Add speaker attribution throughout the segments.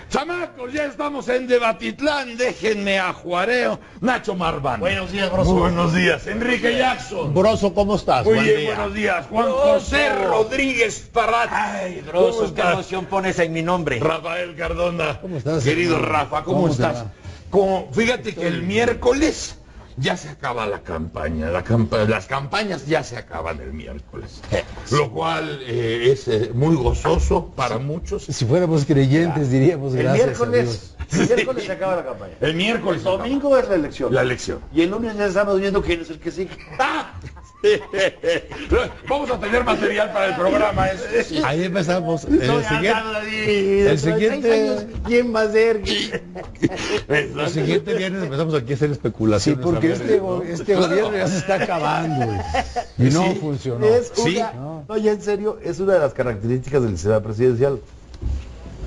Speaker 1: Chamacos, ya estamos en Debatitlán, déjenme a Juareo. Nacho Marván.
Speaker 2: Buenos días, Broso.
Speaker 1: Muy buenos días. Enrique Jackson.
Speaker 3: Broso, ¿cómo estás?
Speaker 1: Muy bien, buenos días. Juan José Rodríguez Parrat.
Speaker 2: Ay, Broso, qué emoción pones en mi nombre.
Speaker 1: Rafael Cardona.
Speaker 3: ¿Cómo estás,
Speaker 1: querido
Speaker 3: hermano?
Speaker 1: Rafa, ¿cómo estás? Fíjate que el miércoles ya se acaba la campaña. Las campañas ya se acaban el miércoles. Lo cual es muy gozoso para muchos.
Speaker 3: Si fuéramos creyentes diríamos
Speaker 2: El
Speaker 3: gracias a
Speaker 2: miércoles
Speaker 3: Dios.
Speaker 2: se acaba la campaña.
Speaker 1: El miércoles.
Speaker 2: El domingo es la elección.
Speaker 1: La elección.
Speaker 2: Y el lunes ya estamos viendo quién es el que sigue.
Speaker 1: Vamos a tener material para el programa. Sí.
Speaker 3: Ahí empezamos.
Speaker 2: El
Speaker 3: siguiente-
Speaker 2: ¿Quién va a ser?
Speaker 3: El siguiente viernes empezamos aquí a hacer especulaciones.
Speaker 4: Sí, porque
Speaker 3: a ver.
Speaker 4: este gobierno ya se está acabando, güey. Y no
Speaker 1: Sí.
Speaker 4: funcionó.
Speaker 2: Es
Speaker 1: Sí.
Speaker 2: una, no, ya en serio, es una de las características del sistema presidencial,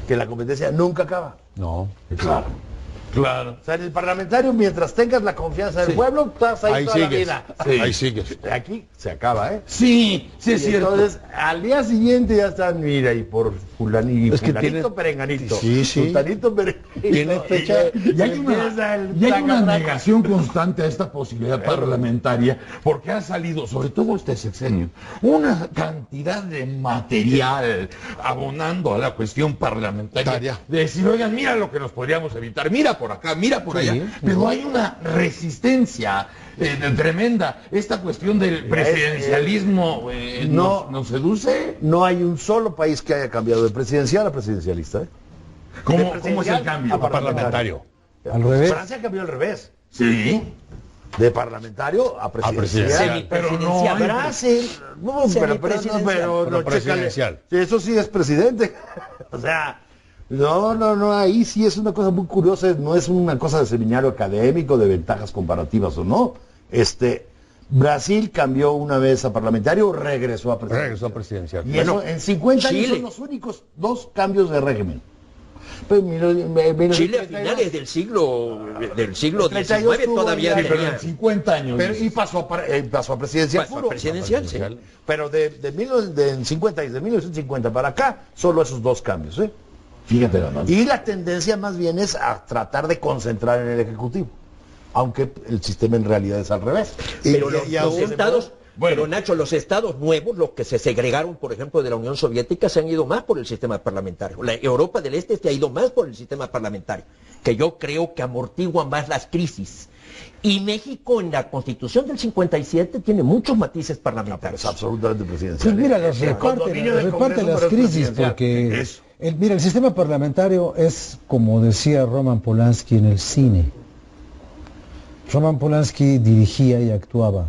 Speaker 2: que la competencia nunca acaba.
Speaker 4: No.
Speaker 1: Claro. Claro.
Speaker 2: O sea, en el parlamentario, mientras tengas la confianza del
Speaker 1: Sí.
Speaker 2: pueblo, estás ahí,
Speaker 4: Ahí
Speaker 2: toda la
Speaker 4: sigues.
Speaker 2: vida.
Speaker 1: Sí.
Speaker 4: Ahí sigues.
Speaker 2: Aquí se acaba, ¿eh?
Speaker 1: Sí, sí es
Speaker 2: Y
Speaker 1: cierto.
Speaker 2: entonces, al día siguiente ya están, mira, y por fulanito,
Speaker 4: Es que
Speaker 2: fulanito
Speaker 4: tiene-
Speaker 2: perenganito.
Speaker 4: Sí, sí.
Speaker 2: Sultanito perenganito.
Speaker 4: Tiene fecha.
Speaker 1: Y hay
Speaker 2: Empieza el
Speaker 1: y hay una
Speaker 2: traca-traca.
Speaker 1: negación constante a esta posibilidad parlamentaria, porque ha salido, sobre todo este sexenio, una cantidad de material abonando a la cuestión parlamentaria. De decir, oigan, mira lo que nos podríamos evitar, mira por acá, mira por allá. Pero hay una resistencia tremenda. Esta cuestión del presidencialismo nos seduce.
Speaker 2: No hay un solo país que haya cambiado de presidencial a presidencialista, ¿eh?
Speaker 1: ¿Cómo es
Speaker 2: presidencial
Speaker 1: el cambio?
Speaker 2: a parlamentario.
Speaker 4: Al revés.
Speaker 2: Francia cambió al revés.
Speaker 1: Sí.
Speaker 2: De parlamentario a presidencial.
Speaker 1: Pero no hay-
Speaker 2: Brasil, no,
Speaker 4: Pero presidencial.
Speaker 2: Sí, eso sí es presidente. O sea, no, ahí sí es una cosa muy curiosa, no es una cosa de seminario académico, de ventajas comparativas o no. Brasil cambió una vez a parlamentario, regresó a presidencial.
Speaker 4: Regresó a presidencial.
Speaker 2: Y eso en 50 años
Speaker 5: Chile.
Speaker 2: son los únicos dos cambios de régimen. Pues,
Speaker 5: Chile a finales del siglo XIX
Speaker 2: 32 tuvo
Speaker 5: todavía
Speaker 2: ya-
Speaker 1: Sí, pero
Speaker 5: tenía.
Speaker 1: en 50 años.
Speaker 2: y pasó a presidencial.
Speaker 5: Pasó a
Speaker 2: puro.
Speaker 5: presidencial, sí.
Speaker 2: Pero de 1950 para acá, solo esos dos cambios. ¿Eh?
Speaker 1: Fíjate nada más.
Speaker 2: Y la tendencia más bien es a tratar de concentrar en el Ejecutivo, aunque el sistema en realidad es al revés.
Speaker 5: Pero
Speaker 2: Y
Speaker 5: los
Speaker 2: aún-
Speaker 5: estados,
Speaker 1: Bueno.
Speaker 5: pero Nacho, los estados nuevos, los que se segregaron, por ejemplo, de la Unión Soviética, se han ido más por el sistema parlamentario. La Europa del Este se ha ido más por el sistema parlamentario, que yo creo que amortigua más las crisis. Y México, en la Constitución del 57, tiene muchos matices
Speaker 2: es
Speaker 5: parlamentarios.
Speaker 2: absolutamente presidencial.
Speaker 4: Pues mira, las
Speaker 2: El
Speaker 4: reparte
Speaker 2: condominio del
Speaker 4: las
Speaker 2: Congreso, pero es
Speaker 4: crisis
Speaker 2: presidencial.
Speaker 4: porque
Speaker 1: Eso.
Speaker 4: mira, el sistema parlamentario es como decía Roman Polanski en el cine. Roman Polanski dirigía y actuaba.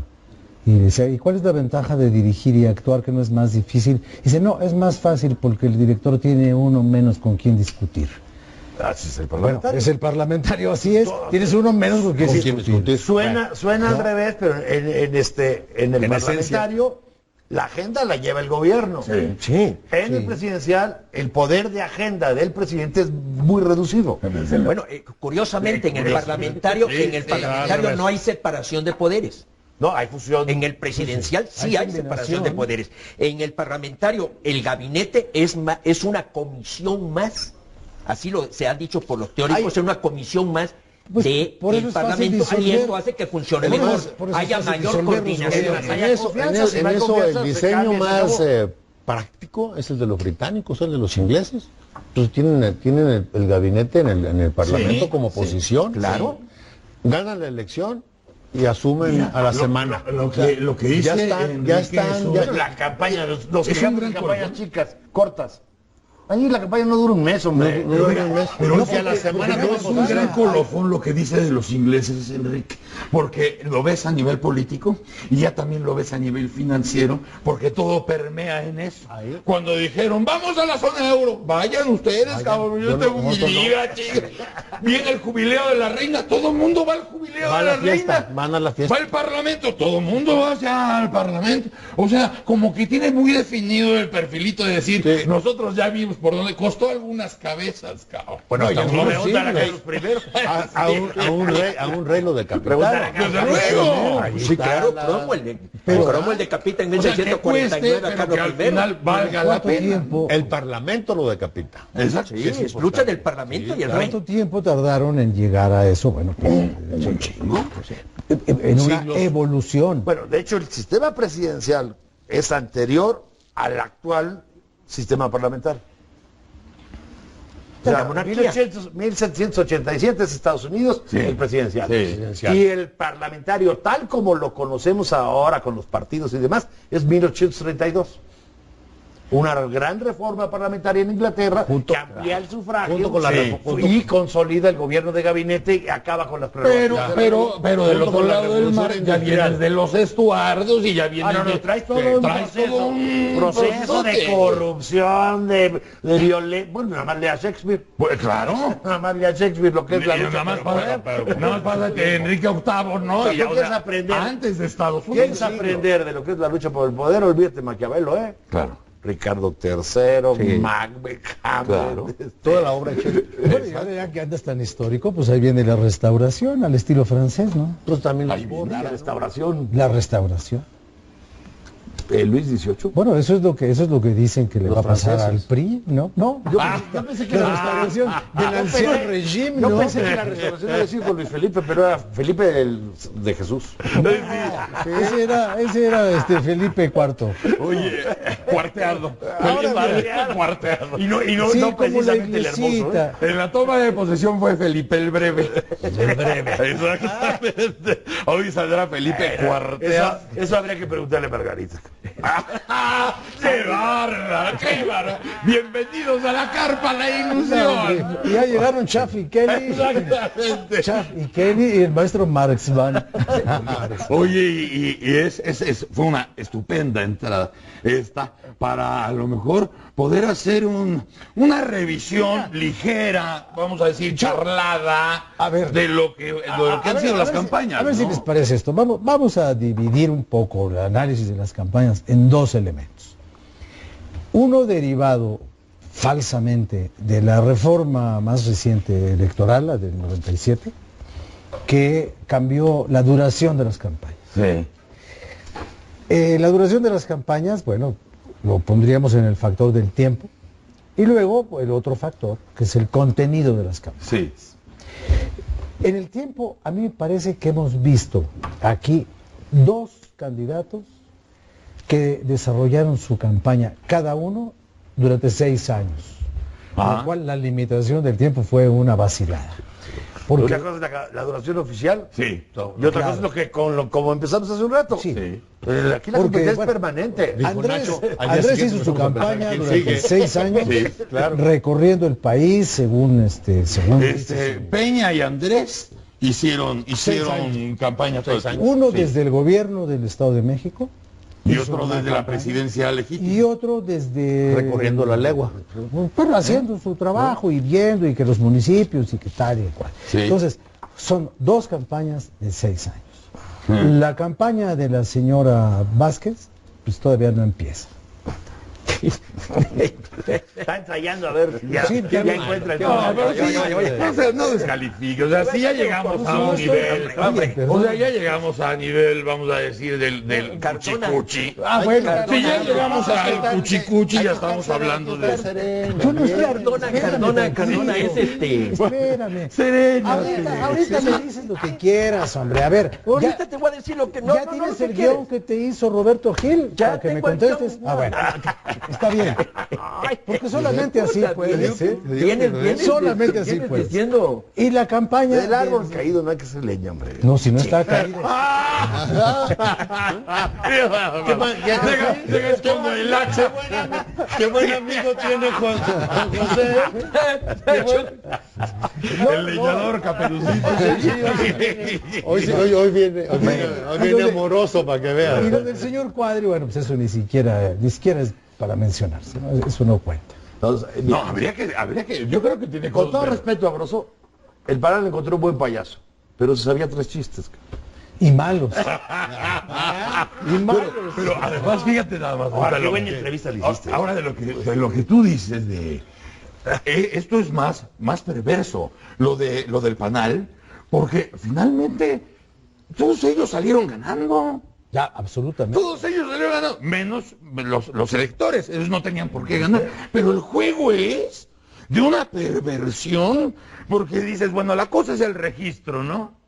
Speaker 4: Y decía, ¿y cuál es la ventaja de dirigir y actuar que no es más difícil? Dice, no, es más fácil porque el director tiene uno menos con quien discutir.
Speaker 2: Así es el
Speaker 4: Bueno,
Speaker 2: parlamentario.
Speaker 4: es el parlamentario, así es. Tienes uno menos con quien discutir.
Speaker 2: Suena al revés, pero en el
Speaker 4: En
Speaker 2: parlamentario la agenda la lleva el gobierno.
Speaker 4: Sí.
Speaker 2: En el presidencial, el poder de agenda del presidente es muy reducido.
Speaker 5: Bueno, curiosamente, en el parlamentario, no hay separación de poderes.
Speaker 2: No, hay fusión.
Speaker 5: En el presidencial sí hay
Speaker 4: combinación.
Speaker 5: separación de poderes. En el parlamentario, el gabinete es una comisión más. Así se ha dicho por los teóricos, es una comisión más
Speaker 4: Pues,
Speaker 5: de
Speaker 4: por eso
Speaker 5: el
Speaker 4: es fácil
Speaker 5: Parlamento, y
Speaker 4: disolver.
Speaker 5: esto hace que funcione
Speaker 4: Por eso
Speaker 5: mejor,
Speaker 4: es- por eso es
Speaker 5: haya
Speaker 4: fácil
Speaker 5: mayor
Speaker 4: disolver los
Speaker 5: coordinación.
Speaker 4: gobiernos.
Speaker 2: haya confianza, si no hay
Speaker 3: el
Speaker 2: confianza, se
Speaker 3: diseño
Speaker 2: cambia, se
Speaker 3: más
Speaker 2: acabó.
Speaker 3: práctico es el de los británicos, el de los ingleses. Entonces tienen el gabinete en el Parlamento como oposición.
Speaker 2: claro.
Speaker 3: Ganan la elección y asumen a la semana.
Speaker 1: Lo que dice
Speaker 3: Ya están,
Speaker 1: Enrique
Speaker 3: ya están,
Speaker 1: es un-
Speaker 3: ya-
Speaker 2: Bueno, la campaña, los
Speaker 1: Es
Speaker 2: que
Speaker 1: un
Speaker 2: llaman
Speaker 1: gran
Speaker 2: campañas
Speaker 1: colofón.
Speaker 2: chicas, cortas. Ahí la campaña no dura un mes, hombre.
Speaker 3: No dura un mes.
Speaker 1: Pero
Speaker 3: No,
Speaker 1: es que a la
Speaker 3: porque-
Speaker 1: semana
Speaker 3: porque
Speaker 1: no
Speaker 3: no
Speaker 1: es un
Speaker 3: vamos a-
Speaker 1: gran colofón lo que dice de los ingleses, Enrique, porque lo ves a nivel político y ya también lo ves a nivel financiero, porque todo permea en eso. Cuando dijeron, vamos a la zona euro, vayan ustedes, cabrón, yo tengo mi liga, chica. Viene el jubileo de la reina, todo el mundo va al jubileo
Speaker 3: Va a
Speaker 1: de
Speaker 3: la
Speaker 1: la
Speaker 3: fiesta,
Speaker 1: reina.
Speaker 3: van a la fiesta.
Speaker 1: Va al parlamento, todo el mundo va ya al parlamento. O sea, como que tiene muy definido el perfilito de decir, nosotros ya vimos, por donde costó algunas cabezas, cabrón.
Speaker 3: Bueno, hasta
Speaker 2: no me
Speaker 3: unos
Speaker 2: gustan acá
Speaker 3: siglos.
Speaker 2: los primeros.
Speaker 3: A un rey lo decapitaron.
Speaker 2: Preguntar acá.
Speaker 1: Desde luego.
Speaker 3: Ahí
Speaker 5: Sí,
Speaker 3: está
Speaker 5: claro,
Speaker 3: la-
Speaker 5: Cromwell.
Speaker 4: Pero-
Speaker 5: Cromwell decapita en
Speaker 1: O sea, que
Speaker 5: 1649
Speaker 1: cueste,
Speaker 5: a
Speaker 1: pero
Speaker 5: Carlos
Speaker 1: que al
Speaker 5: I.
Speaker 1: final valga la
Speaker 4: ¿Cuánto
Speaker 1: pena.
Speaker 4: tiempo,
Speaker 3: El parlamento lo decapita.
Speaker 1: Exacto.
Speaker 5: Sí, es lucha del Parlamento y el rey.
Speaker 4: cuánto tiempo tardaron en llegar a eso? Bueno, pues,
Speaker 1: Un chingo.
Speaker 4: en una
Speaker 1: Siglos.
Speaker 4: evolución.
Speaker 2: Bueno, de hecho, el sistema presidencial es anterior al actual sistema parlamentario. O sea,
Speaker 5: La monarquía.
Speaker 2: 1787 es Estados Unidos,
Speaker 1: Sí.
Speaker 2: el presidencial.
Speaker 1: Sí.
Speaker 2: Y el parlamentario, tal como lo conocemos ahora con los partidos y demás, es 1832. Una gran reforma parlamentaria en Inglaterra que amplía el sufragio
Speaker 3: junto con la
Speaker 2: y consolida el gobierno de gabinete y acaba con las prerrogativas.
Speaker 1: Pero del
Speaker 3: Junto
Speaker 1: otro
Speaker 3: con la
Speaker 1: lado del mar
Speaker 3: revolución
Speaker 1: ya
Speaker 3: industrial.
Speaker 1: vienes de los estuardos y ya vienes
Speaker 2: Traes todo un proceso de
Speaker 1: procesote.
Speaker 2: corrupción, de violencia. Bueno, nada más lea Shakespeare.
Speaker 1: Pues claro.
Speaker 2: Nada más lea Shakespeare lo que es la lucha
Speaker 1: Nada más
Speaker 2: por el
Speaker 1: pasa,
Speaker 2: poder.
Speaker 1: nada más pasa que Enrique VIII, ¿no?
Speaker 2: O sea,
Speaker 1: Y
Speaker 2: tú
Speaker 1: ya,
Speaker 2: quieres aprender.
Speaker 1: antes de Estados Unidos.
Speaker 2: ¿Quieres aprender de lo que es la lucha por el poder? Olvídate Maquiavelo, ¿eh?
Speaker 1: Claro.
Speaker 2: Ricardo III,
Speaker 1: Sí.
Speaker 2: Macbeth,
Speaker 1: Claro.
Speaker 3: Toda la obra de Shakespeare.
Speaker 4: Bueno, y ahora ya que andas tan histórico, pues ahí viene la restauración al estilo francés, ¿no?
Speaker 3: Pues también
Speaker 1: Ahí
Speaker 3: los
Speaker 1: viene.
Speaker 2: la restauración.
Speaker 4: La restauración.
Speaker 2: Luis XVIII.
Speaker 4: Bueno, eso es lo que dicen que le
Speaker 3: Los
Speaker 4: va a pasar
Speaker 3: franceses.
Speaker 4: al PRI, ¿no? No.
Speaker 2: Yo pensé que
Speaker 4: La restauración del anciano régimen,
Speaker 2: Yo
Speaker 4: ¿no?
Speaker 2: pensé que la restauración había sido con Luis Felipe, pero era Felipe de Jesús.
Speaker 4: Ese era Felipe IV.
Speaker 1: Oye, cuarteado.
Speaker 2: Ahora
Speaker 1: Cuarteado.
Speaker 2: Y no
Speaker 4: Sí,
Speaker 2: no
Speaker 4: como la
Speaker 2: precisamente el hermoso, ¿eh?
Speaker 4: iglesita.
Speaker 1: En la toma de posesión fue Felipe el Breve. El Breve. Exactamente. Hoy saldrá Felipe Cuarteado.
Speaker 2: Eso habría que preguntarle a Margarita.
Speaker 1: ¡Qué bárbaro! ¡Qué bárbaro! Bienvenidos a la carpa, la ilusión.
Speaker 4: Y ya llegaron Chaff y Kelly.
Speaker 1: Exactamente.
Speaker 4: Chaff y Kelly y el maestro Marx van.
Speaker 1: Oye, fue una estupenda entrada esta para a lo mejor poder hacer una revisión ligera, vamos a decir, charlada,
Speaker 4: A ver.
Speaker 1: de lo que han sido las campañas.
Speaker 4: A ver si
Speaker 1: ¿no?
Speaker 4: les parece esto. Vamos a dividir un poco el análisis de las campañas en dos elementos. Uno derivado falsamente de la reforma más reciente electoral, la del 97, que cambió la duración de las campañas.
Speaker 1: Sí.
Speaker 4: La duración de las campañas, bueno, lo pondríamos en el factor del tiempo. Y luego el otro factor, que es el contenido de las campañas.
Speaker 1: Sí.
Speaker 4: En el tiempo, a mí me parece que hemos visto aquí dos candidatos que desarrollaron su campaña, cada uno durante 6 años. Con
Speaker 1: Ah.
Speaker 4: lo cual la limitación del tiempo fue una vacilada. Porque,
Speaker 2: Una cosa es la duración oficial
Speaker 1: Sí.
Speaker 2: y otra cosa es lo que como empezamos hace un rato.
Speaker 4: Sí.
Speaker 1: Sí.
Speaker 2: Aquí la
Speaker 4: Porque,
Speaker 2: competencia es
Speaker 4: bueno,
Speaker 2: permanente.
Speaker 3: Dijo
Speaker 4: Andrés,
Speaker 3: Nacho, al día
Speaker 4: Andrés
Speaker 3: siguiente
Speaker 4: hizo
Speaker 3: nos
Speaker 4: su
Speaker 3: vamos a empezar
Speaker 4: campaña
Speaker 3: quién
Speaker 4: durante
Speaker 3: sigue.
Speaker 4: 6 años,
Speaker 1: Sí, claro.
Speaker 4: recorriendo el país según
Speaker 1: Peña y Andrés hicieron
Speaker 4: años.
Speaker 1: campaña todos
Speaker 3: 6 años.
Speaker 4: uno
Speaker 1: Sí.
Speaker 4: desde el gobierno del Estado de México
Speaker 1: Y
Speaker 4: hizo
Speaker 1: otro
Speaker 4: una
Speaker 1: desde la
Speaker 4: campaña,
Speaker 1: presidencia legítima.
Speaker 4: y otro desde
Speaker 3: Recorriendo la legua.
Speaker 4: pero haciendo su trabajo y viendo y que los municipios y que tal y cual.
Speaker 1: Sí.
Speaker 4: Entonces, son dos campañas de 6 años. La campaña de la señora Vázquez, pues todavía no empieza.
Speaker 2: Está ensayando a ver si ya,
Speaker 4: Sí,
Speaker 2: ya
Speaker 4: qué
Speaker 2: encuentra el
Speaker 1: No, pero sí, no descalifique, o sea, si ya llegamos a un nivel, o sea, ya llegamos a nivel, vamos a decir, del cuchicuchi.
Speaker 4: Ah, bueno.
Speaker 1: Si ya llegamos al cuchicuchi, ya estamos hablando de...
Speaker 4: Yo no estoy
Speaker 5: Cardona es
Speaker 4: Espérame.
Speaker 1: Sereno.
Speaker 4: Ahorita me dices lo que quieras, hombre. A ver,
Speaker 5: Ahorita
Speaker 4: ya,
Speaker 5: te voy a decir lo que no.
Speaker 4: ya
Speaker 5: no,
Speaker 4: tienes
Speaker 5: no,
Speaker 4: el
Speaker 5: ¿qué
Speaker 4: guión
Speaker 5: quieres?
Speaker 4: que te hizo Roberto Gil
Speaker 5: Ya
Speaker 4: para que me
Speaker 5: tengo el
Speaker 4: contestes.
Speaker 5: guión.
Speaker 4: Ah, bueno. Está bien. Porque solamente así puedes, ¿eh?
Speaker 5: Vienes
Speaker 4: Solamente así
Speaker 5: vienes
Speaker 4: puedes.
Speaker 5: diciendo.
Speaker 4: Y la campaña...
Speaker 2: El árbol
Speaker 4: de-
Speaker 2: caído no hay que ser leña, hombre.
Speaker 4: No, si no está caído.
Speaker 1: Deja escondo el hacha.
Speaker 3: Qué buen amigo tiene Juan José.
Speaker 1: El leñador caperucito.
Speaker 3: Hoy viene amoroso para que
Speaker 4: Y
Speaker 3: vean.
Speaker 4: lo del señor Cuadri, bueno, pues eso ni siquiera es para mencionarse, ¿no? Eso no cuenta.
Speaker 2: Entonces,
Speaker 1: No, habría que, yo creo que tiene
Speaker 2: con todo
Speaker 1: cosas-
Speaker 2: respeto a Broso, el Parán encontró un buen payaso, pero se sabía 3 chistes.
Speaker 4: Y malos.
Speaker 1: Pero además, fíjate nada más.
Speaker 2: Ahora,
Speaker 1: ahorita
Speaker 2: qué
Speaker 1: lo
Speaker 2: buena
Speaker 1: que-
Speaker 2: entrevista le hiciste.
Speaker 1: Ahora de lo que tú dices de esto es más perverso, lo del Panal, porque finalmente todos ellos salieron ganando.
Speaker 4: Ya, absolutamente.
Speaker 1: Todos ellos salieron ganando, menos los electores, ellos no tenían por qué ganar. Pero el juego es de una perversión, porque dices, bueno, la cosa es el registro, ¿no?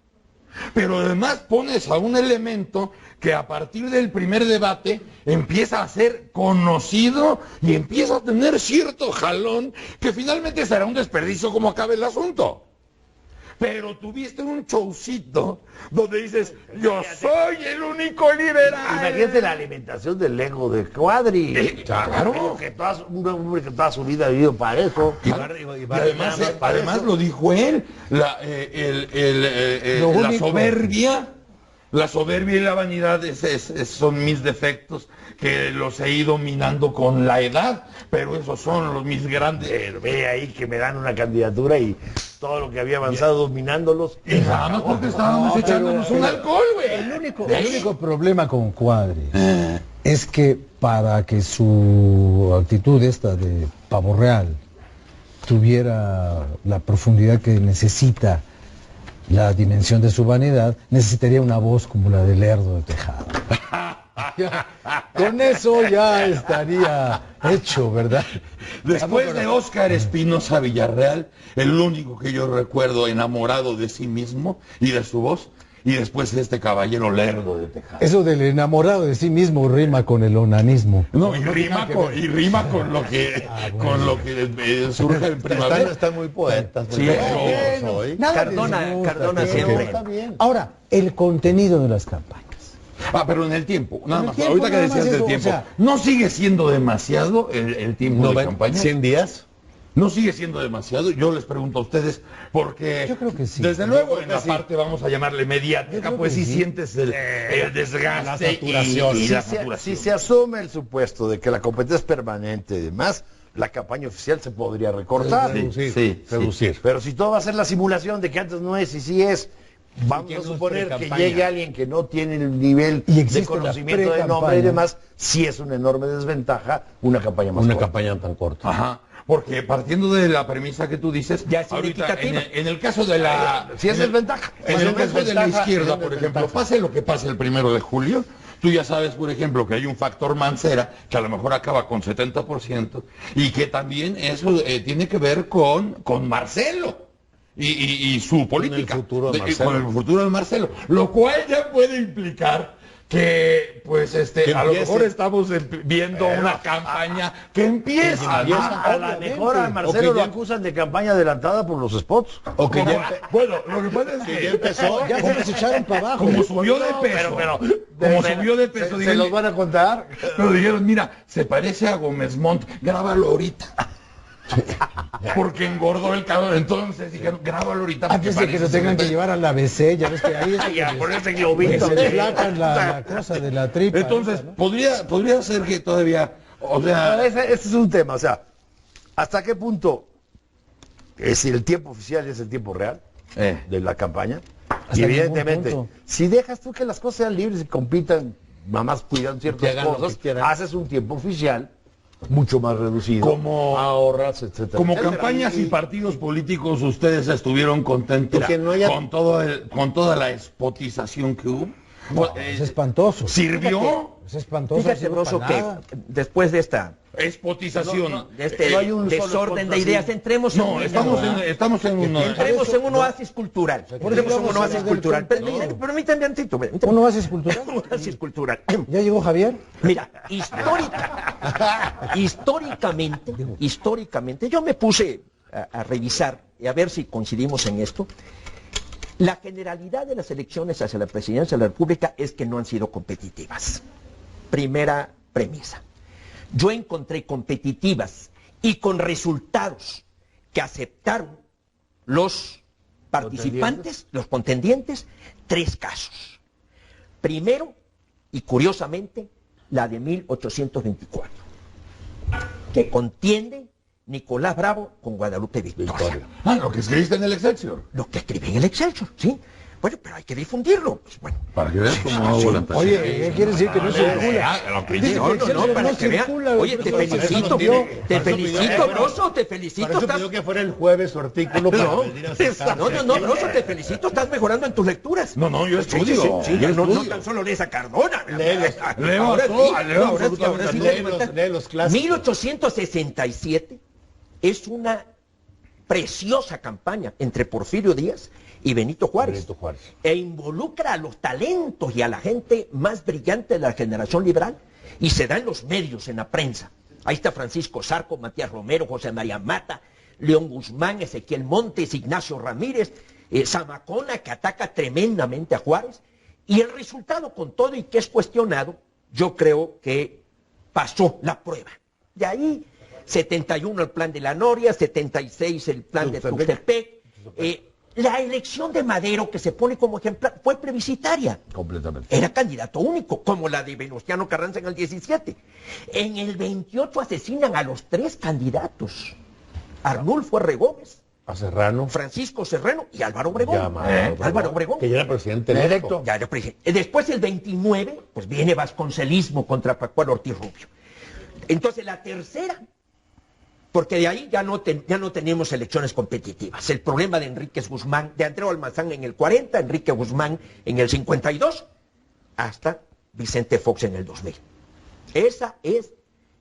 Speaker 1: Pero además pones a un elemento que a partir del primer debate empieza a ser conocido y empieza a tener cierto jalón que finalmente será un desperdicio como acabe el asunto. Pero tuviste un showcito donde dices, yo soy el único liberal.
Speaker 2: Imagínate la alimentación del ego de Cuadri.
Speaker 1: Claro.
Speaker 2: Un hombre que toda su vida ha vivido para eso.
Speaker 1: Y además lo dijo él, la soberbia y la vanidad son mis defectos que los he ido minando con la edad, pero esos son mis grandes.
Speaker 2: Pero ve ahí que me dan una candidatura y todo lo que había avanzado dominándolos.
Speaker 1: Y nada más porque estábamos echándonos un alcohol, güey.
Speaker 4: El único problema con Cuadri es que para que su actitud esta de pavo real tuviera la profundidad que necesita la dimensión de su vanidad, necesitaría una voz como la de Lerdo de Tejada. Con eso ya estaría hecho, ¿verdad?
Speaker 1: Después de Óscar Espinosa Villarreal, el único que yo recuerdo enamorado de sí mismo y de su voz, y después este caballero Lerdo de Tejada.
Speaker 4: Eso del enamorado de sí mismo rima con el onanismo.
Speaker 1: No, y rima con lo que surge en primavera.
Speaker 3: Están muy poetas.
Speaker 1: Sí,
Speaker 5: Cardona siempre.
Speaker 4: Está bien. Ahora, el contenido de las campañas.
Speaker 1: Pero en el tiempo, nada más.
Speaker 4: tiempo,
Speaker 1: Ahorita que
Speaker 4: nada más
Speaker 1: decías del
Speaker 4: eso,
Speaker 1: tiempo,
Speaker 4: o sea,
Speaker 1: ¿no sigue siendo demasiado el tiempo de campaña?
Speaker 3: 100 días.
Speaker 1: ¿No sigue siendo demasiado? Yo les pregunto a ustedes, porque
Speaker 4: Yo creo que sí.
Speaker 1: desde luego en la parte, vamos a llamarle
Speaker 4: Yo
Speaker 1: mediática,
Speaker 4: creo
Speaker 1: pues
Speaker 4: que
Speaker 1: sí
Speaker 4: sí.
Speaker 1: sientes el desgaste
Speaker 3: la saturación.
Speaker 1: y la
Speaker 2: Si
Speaker 1: saturación.
Speaker 2: se asume el supuesto de que la competencia es permanente y demás, la campaña oficial se podría recortar.
Speaker 3: Reducir.
Speaker 2: Pero si todo va a ser la simulación de que antes no es y sí es, vamos
Speaker 3: que
Speaker 2: a
Speaker 3: no es
Speaker 2: suponer que
Speaker 3: pre-campaña.
Speaker 2: llegue alguien que no tiene el nivel
Speaker 4: Y
Speaker 2: de
Speaker 4: existe la
Speaker 2: conocimiento de nombre y
Speaker 4: pre-campaña.
Speaker 2: demás, sí es una enorme desventaja una campaña más
Speaker 3: Una
Speaker 2: corta.
Speaker 3: campaña tan corta.
Speaker 1: Ajá. Porque partiendo de la premisa que tú dices,
Speaker 5: Ya es
Speaker 1: ahorita
Speaker 5: significativa.
Speaker 1: en el caso de la...
Speaker 2: Sí es desventaja.
Speaker 1: En el caso de la izquierda, por ejemplo, pase lo que pase el 1 de julio, tú ya sabes, por ejemplo, que hay un factor Mancera que a lo mejor acaba con 70% y que también eso tiene que ver con Marcelo y su política.
Speaker 3: futuro de Marcelo.
Speaker 1: Con el futuro de Marcelo. Lo cual ya puede implicar que, pues, a lo mejor estamos viendo una campaña que empieza. ¿no?
Speaker 2: A lo mejor a Marcelo
Speaker 3: O que ya-
Speaker 2: lo acusan de campaña adelantada por los spots.
Speaker 3: O que ya
Speaker 1: Bueno, lo que pasa es que
Speaker 3: ya empezó.
Speaker 4: Ya se los echaron para abajo.
Speaker 1: como subió de peso, subió de peso,
Speaker 2: se
Speaker 1: dijeron,
Speaker 2: los van a contar.
Speaker 1: pero dijeron, mira, se parece a Gómez Montt, grábalo ahorita. Porque engordó el cabrón, entonces dijeron, grábalo ahorita. porque
Speaker 4: Antes de que
Speaker 1: parece
Speaker 4: lo tengan que
Speaker 1: secretario".
Speaker 4: llevar al ABC, ya ves que ahí es
Speaker 2: Ya, por ese
Speaker 4: que
Speaker 2: globito.
Speaker 4: se flacan la cosa de la tripa.
Speaker 1: Entonces,
Speaker 4: esa, ¿no?
Speaker 1: podría ser que todavía, o sea,
Speaker 2: Ese es un tema, o sea, ¿hasta qué punto es el tiempo oficial y es el tiempo real de la campaña?
Speaker 4: Hasta
Speaker 2: Y evidentemente,
Speaker 4: ningún punto.
Speaker 2: si dejas tú que las cosas sean libres y compitan, mamás cuidan
Speaker 3: Que
Speaker 2: ciertas
Speaker 3: hagan lo
Speaker 2: cosas,
Speaker 3: que quieran.
Speaker 2: haces un tiempo oficial mucho más reducido,
Speaker 1: Como-
Speaker 2: ahorras, etcétera.
Speaker 1: como
Speaker 2: etcétera.
Speaker 1: campañas y partidos políticos, ustedes estuvieron contentos
Speaker 3: Que no haya-
Speaker 1: con toda la espotización que hubo.
Speaker 4: Es espantoso.
Speaker 1: ¿Sirvió?
Speaker 4: Es espantoso.
Speaker 5: Fíjate,
Speaker 4: sirve
Speaker 5: Rosso,
Speaker 4: para
Speaker 5: que
Speaker 4: nada.
Speaker 5: después de esta
Speaker 1: Espotización.
Speaker 5: de este
Speaker 2: no hay un solo
Speaker 5: desorden de
Speaker 2: contrasí.
Speaker 5: ideas, entremos
Speaker 1: No,
Speaker 5: en
Speaker 1: estamos en un...
Speaker 5: entremos en un oasis cultural. Entremos en un
Speaker 4: vamos a
Speaker 5: oasis
Speaker 4: hablar del
Speaker 5: cultural.
Speaker 4: contenido.
Speaker 5: Permítame un tantito.
Speaker 4: ¿Un oasis cultural?
Speaker 5: Un oasis cultural.
Speaker 4: ¿Ya llegó Javier?
Speaker 5: Mira, históricamente, yo me puse a revisar y a ver si coincidimos en esto. La generalidad de las elecciones hacia la presidencia de la República es que no han sido competitivas. Primera premisa. Yo encontré competitivas y con resultados que aceptaron los participantes, los contendientes, 3 casos. Primero, y curiosamente, la de 1824, que contiende Nicolás Bravo con Guadalupe Victoria.
Speaker 1: Lo que escribiste en el Excelsior.
Speaker 5: Lo que escribí en el Excelsior, ¿sí? Bueno, pero hay que difundirlo. Pues, bueno.
Speaker 1: Para que veas cómo hago la tarea.
Speaker 4: Oye, ¿qué quiere decir que no circula?
Speaker 5: No, para que vean. Oye, te felicito, Broso, te felicito.
Speaker 3: Por eso pidió que fuera el jueves su artículo para venir a sacar.
Speaker 5: No, Broso, te felicito, estás mejorando en tus lecturas.
Speaker 1: No, yo estudio.
Speaker 5: No tan solo lees a Cardona.
Speaker 1: Leo
Speaker 3: los clásicos.
Speaker 5: 1867 es una preciosa campaña entre Porfirio Díaz y Benito Juárez, e involucra a los talentos y a la gente más brillante de la generación liberal, y se da en los medios, en la prensa. Ahí está Francisco Zarco, Matías Romero, José María Mata, León Guzmán, Ezequiel Montes, Ignacio Ramírez, Zamacona, que ataca tremendamente a Juárez, y el resultado, con todo y que es cuestionado, yo creo que pasó la prueba. De ahí, 71 el plan de la Noria, 76 el plan de Tuxtepec. La elección de Madero, que se pone como ejemplar, fue plebiscitaria.
Speaker 1: Completamente.
Speaker 5: Era candidato único, como la de Venustiano Carranza en el 17. En el 28 asesinan a los 3 candidatos. Arnulfo R. Gómez,
Speaker 3: a Serrano,
Speaker 5: Francisco Serrano y Álvaro Obregón. Álvaro Obregón.
Speaker 3: Que ya era presidente electo.
Speaker 5: Ya era presidente. Después, el 29, pues viene vasconcelismo contra Pascual Ortiz Rubio. Entonces, la tercera, porque de ahí ya no tenemos elecciones competitivas. El problema de Enríquez Guzmán, de Andreu Almazán en el 40, Enrique Guzmán en el 52, hasta Vicente Fox en el 2000. Esa es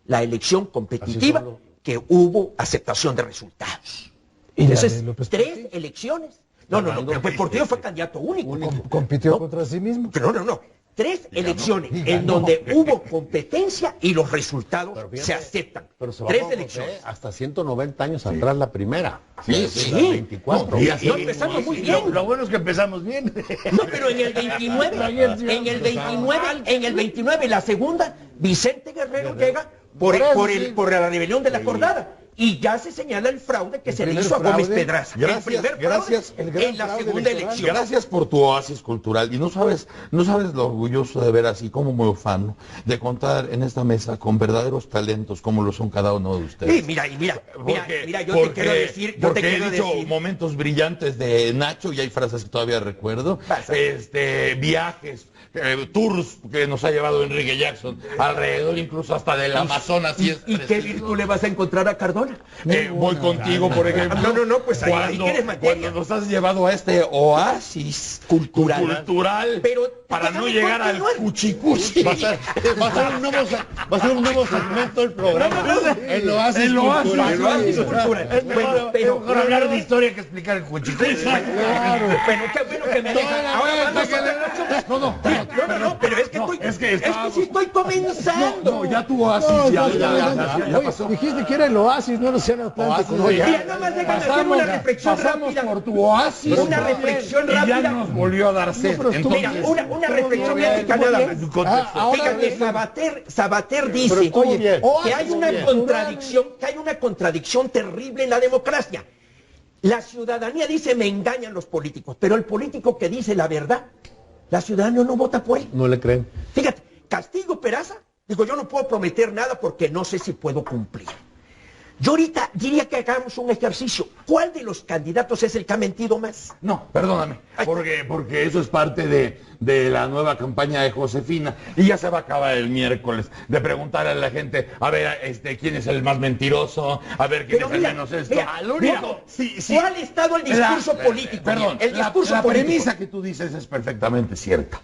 Speaker 5: la elección competitiva que hubo aceptación de resultados. Entonces, 3 elecciones. No, pues Portillo fue candidato único.
Speaker 4: ¿Compitió contra sí mismo?
Speaker 5: No. 3 elecciones en donde hubo competencia y los resultados se aceptan.
Speaker 3: Pero se
Speaker 5: 3 elecciones.
Speaker 3: Hasta 190 años atrás la primera.
Speaker 5: Sí.
Speaker 3: 24.
Speaker 5: No empezamos muy bien.
Speaker 2: Lo bueno es que empezamos bien.
Speaker 5: No, pero en el 29, la segunda, Vicente Guerrero llega por la rebelión de la Acordada. Y ya se señala el fraude que se le hizo a Gómez Pedraza.
Speaker 1: Gracias
Speaker 5: en la segunda elección.
Speaker 1: Gracias por tu oasis cultural. Y no sabes lo orgulloso de ver así como me ufano, de contar en esta mesa con verdaderos talentos como lo son cada uno de ustedes.
Speaker 5: Sí, mira, yo te quiero decir,
Speaker 1: he dicho momentos brillantes de Nacho y hay frases que todavía recuerdo. Viajes, tours que nos ha llevado Enrique Jackson alrededor incluso hasta del Amazonas.
Speaker 5: ¿Y qué virtud le vas a encontrar a Cardona?
Speaker 1: Voy contigo, por ejemplo.
Speaker 5: No, pues ahí tienes materia.
Speaker 1: Cuando nos has llevado a este oasis cultural,
Speaker 5: pero
Speaker 1: para no llegar al cuchicuchi.
Speaker 3: Va a ser un nuevo segmento del programa. El oasis cultural.
Speaker 5: Pero
Speaker 2: mejor hablar de historia que explicar el cuchicuchi.
Speaker 5: Pero qué bueno que me dejan. Ahora pero es que estoy comenzando.
Speaker 1: No, ya tu oasis ya pasó.
Speaker 4: Dijiste que era el oasis, no el océano Atlántico.
Speaker 5: Mira, nada más déjame hacer una reflexión rápida.
Speaker 1: Por tu oasis.
Speaker 5: Una reflexión rápida.
Speaker 1: Y ya nos volvió a dar sed.
Speaker 5: Mira, una reflexión ética nada más. Fíjate, Sabater dice que hay una contradicción terrible en la democracia. La ciudadanía dice me engañan los políticos, pero el político que dice la verdad, la ciudadanía no vota por él.
Speaker 3: No le creen.
Speaker 5: Fíjate, Castillo Peraza, digo, yo no puedo prometer nada porque no sé si puedo cumplir. Yo ahorita diría que hagamos un ejercicio. ¿Cuál de los candidatos es el que ha mentido más?
Speaker 1: No, perdóname, porque eso es parte de la nueva campaña de Josefina y ya se va a acabar el miércoles de preguntar a la gente, a ver, quién es el más mentiroso, a ver quién es el menos esto.
Speaker 5: ¿Cuál ha estado el discurso político?
Speaker 1: Perdón,
Speaker 5: el discurso
Speaker 1: la
Speaker 5: político.
Speaker 1: premisa que tú dices es perfectamente cierta.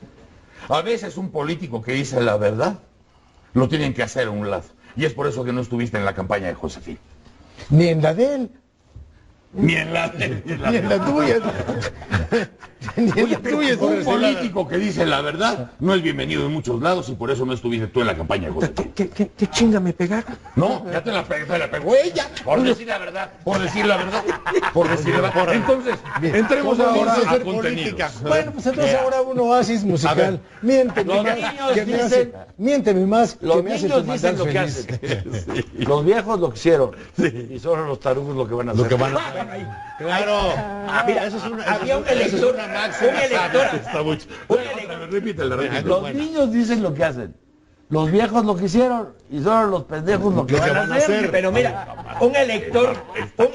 Speaker 1: A veces un político que dice la verdad lo tienen que hacer a un lado. Y es por eso que no estuviste en la campaña de Josefina.
Speaker 4: Ni en la de él.
Speaker 1: Ni en la
Speaker 4: tuya.
Speaker 1: Oye, pero un político que dice la verdad no es bienvenido en muchos lados y por eso no estuviste tú en la campaña de Josefina.
Speaker 5: ¿Qué chinga me pegaron?
Speaker 1: No, ya te la pegó ella. Por decir la verdad. Entonces, entremos ahora a contenidos.
Speaker 4: Bueno, pues entonces ahora un oasis musical. Miénteme más.
Speaker 2: Los niños dicen lo que hacen. Los viejos lo que hicieron. Y son los tarugos lo que van a hacer.
Speaker 3: Claro.
Speaker 5: Mira, eso es había un elector.
Speaker 1: Repítela.
Speaker 2: Los niños dicen lo que hacen. los viejos lo que hicieron y solo los pendejos lo que van a hacer.
Speaker 5: Pero mira, un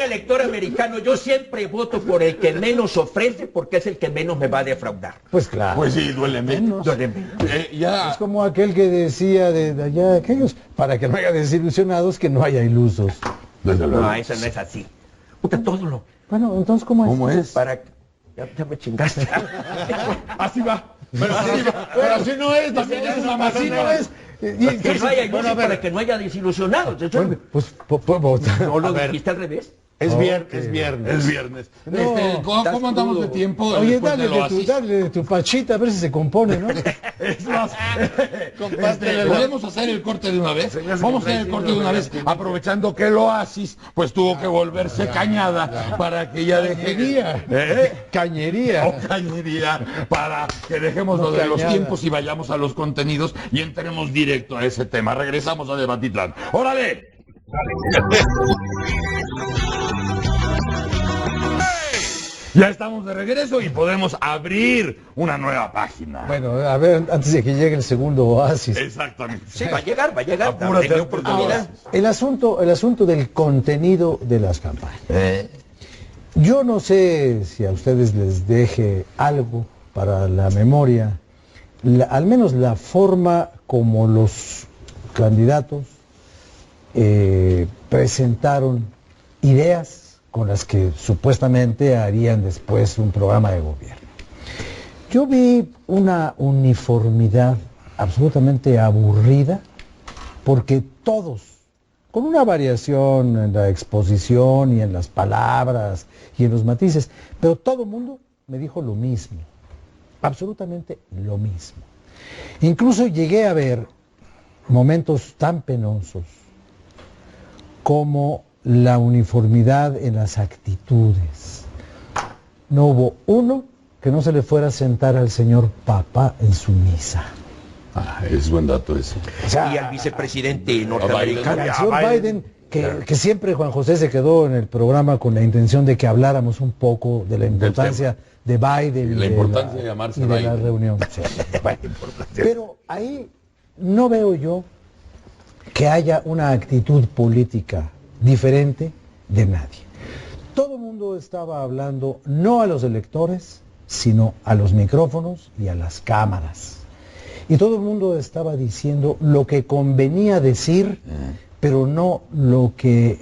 Speaker 5: elector americano, yo siempre voto por el que menos ofrece porque es el que menos me va a defraudar.
Speaker 4: Pues claro.
Speaker 1: Pues sí, duele menos.
Speaker 5: Duele menos.
Speaker 1: Ya.
Speaker 4: Es como aquel que decía de allá aquellos, para que no haya desilusionados, que no haya ilusos.
Speaker 1: Desde luego.
Speaker 5: No, eso no es así. Puta, todo lo...
Speaker 4: Bueno, entonces, ¿cómo es?
Speaker 1: ¿Cómo es?
Speaker 5: Para... Ya me chingaste.
Speaker 1: Así va. Pero así no es, también es una
Speaker 4: Así no es.
Speaker 5: Que no haya ilusos para que no haya desilusionados.
Speaker 4: Bueno, pues,
Speaker 5: ¿No lo dijiste al revés?
Speaker 2: Es viernes.
Speaker 1: Es viernes.
Speaker 4: No,
Speaker 1: ¿Cómo andamos de tiempo?
Speaker 4: Oye,
Speaker 1: después
Speaker 4: dale
Speaker 1: del oasis?
Speaker 4: dale de tu pachita, a ver si se compone, ¿no?
Speaker 1: Es más, ¿podemos hacer el corte de una vez? Vamos a hacer el corte de una vez, aprovechando que el oasis pues tuvo que volverse cañada para que ya deje...
Speaker 4: Cañería.
Speaker 1: O cañería, para que dejemos lo de los tiempos y vayamos a los contenidos y entremos directo a ese tema. Regresamos a Debatitlán. ¡Órale! Ya estamos de regreso y podemos abrir una nueva página.
Speaker 4: Bueno, a ver, antes de que llegue el segundo oasis.
Speaker 1: Exactamente.
Speaker 5: Sí, va a llegar.
Speaker 1: Apúrate,
Speaker 5: Dame oportunidad.
Speaker 4: El asunto del contenido de las campañas. Yo no sé si a ustedes les deje algo para la memoria, al menos la forma como los candidatos presentaron ideas con las que supuestamente harían después un programa de gobierno. Yo vi una uniformidad absolutamente aburrida, porque todos, con una variación en la exposición y en las palabras y en los matices, pero todo el mundo me dijo lo mismo, absolutamente lo mismo. Incluso llegué a ver momentos tan penosos como la uniformidad en las actitudes. No hubo uno que no se le fuera a sentar al señor Papa en su misa.
Speaker 1: Es buen dato ese.
Speaker 4: O sea,
Speaker 5: Y al vicepresidente norteamericano.
Speaker 4: al señor Biden, que siempre Juan José se quedó en el programa con la intención de que habláramos un poco de la importancia de Biden.
Speaker 1: Y la importancia de llamarse
Speaker 4: y de
Speaker 1: Biden.
Speaker 4: la reunión. Sí, bueno, pero ahí no veo yo que haya una actitud política diferente de nadie. Todo el mundo estaba hablando no a los electores, sino a los micrófonos y a las cámaras. Y todo el mundo estaba diciendo lo que convenía decir, pero no lo que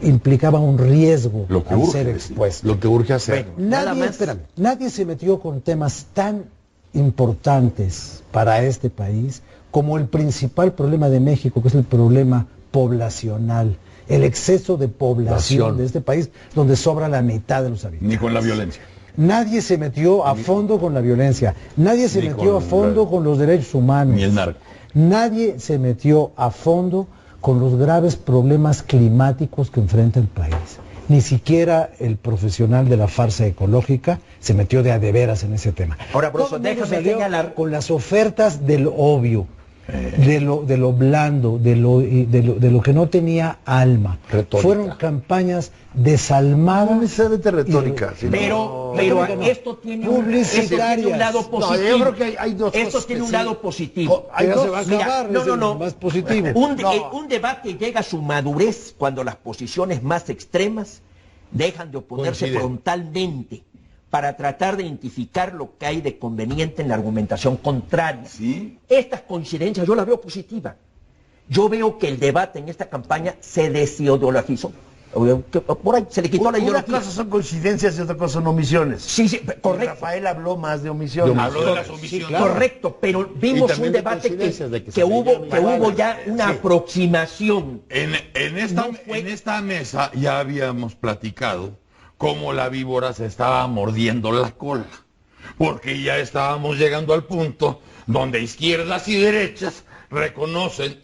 Speaker 4: implicaba un riesgo
Speaker 1: Lo que
Speaker 4: al
Speaker 1: urge
Speaker 4: ser
Speaker 1: decir.
Speaker 4: expuesto.
Speaker 3: Lo que urge hacer.
Speaker 4: Nadie se metió con temas tan importantes para este país como el principal problema de México, que es el problema poblacional, el exceso de población de este país, donde sobra la mitad de los habitantes.
Speaker 1: Ni con la violencia.
Speaker 4: Nadie se metió a fondo con la violencia, nadie se metió a fondo con los derechos humanos,
Speaker 1: Ni el narco.
Speaker 4: nadie se metió a fondo con los graves problemas climáticos que enfrenta el país. Ni siquiera el profesional de la farsa ecológica se metió de a de veras en ese tema.
Speaker 5: Ahora, Broso,
Speaker 4: Todo el mundo
Speaker 5: déjame
Speaker 4: salió
Speaker 5: señalar.
Speaker 4: con las ofertas de lo obvio, de lo blando, de lo que no tenía alma.
Speaker 3: Retórica.
Speaker 4: Fueron campañas desalmadas.
Speaker 2: No necesariamente retórica,
Speaker 4: y-
Speaker 2: sino-
Speaker 5: Pero
Speaker 4: no.
Speaker 5: esto tiene
Speaker 4: Publicitarias.
Speaker 5: un lado
Speaker 2: No,
Speaker 5: positivo.
Speaker 2: yo creo que hay dos
Speaker 5: Esto
Speaker 2: cosas
Speaker 5: tiene
Speaker 2: que
Speaker 5: un
Speaker 2: sí.
Speaker 5: lado positivo.
Speaker 2: Hay
Speaker 4: Pero
Speaker 2: dos-
Speaker 4: se va a
Speaker 5: Mira,
Speaker 4: acabar,
Speaker 5: no,
Speaker 4: es
Speaker 5: no,
Speaker 4: el
Speaker 5: no.
Speaker 4: más positivo.
Speaker 5: Un debate llega a su madurez cuando las posiciones más extremas dejan de oponerse
Speaker 3: Coinciden.
Speaker 5: frontalmente para tratar de identificar lo que hay de conveniente en la argumentación contraria.
Speaker 1: ¿Sí?
Speaker 5: Estas coincidencias yo las veo positivas. Yo veo que el debate en esta campaña se desideologizó. Por ahí se le quitó la
Speaker 2: Una
Speaker 5: ideología.
Speaker 2: cosa son coincidencias y otra cosa son omisiones.
Speaker 5: Sí, sí,
Speaker 2: Y
Speaker 5: correcto.
Speaker 2: Rafael habló más de omisiones.
Speaker 1: Habló de las omisiones.
Speaker 5: Correcto, pero vimos
Speaker 3: también
Speaker 5: un
Speaker 3: de
Speaker 5: debate
Speaker 3: coincidencias de que
Speaker 5: que
Speaker 3: se
Speaker 5: hubo
Speaker 3: veían
Speaker 5: ya una aproximación.
Speaker 1: En esta mesa ya habíamos platicado cómo la víbora se estaba mordiendo la cola, porque ya estábamos llegando al punto donde izquierdas y derechas reconocen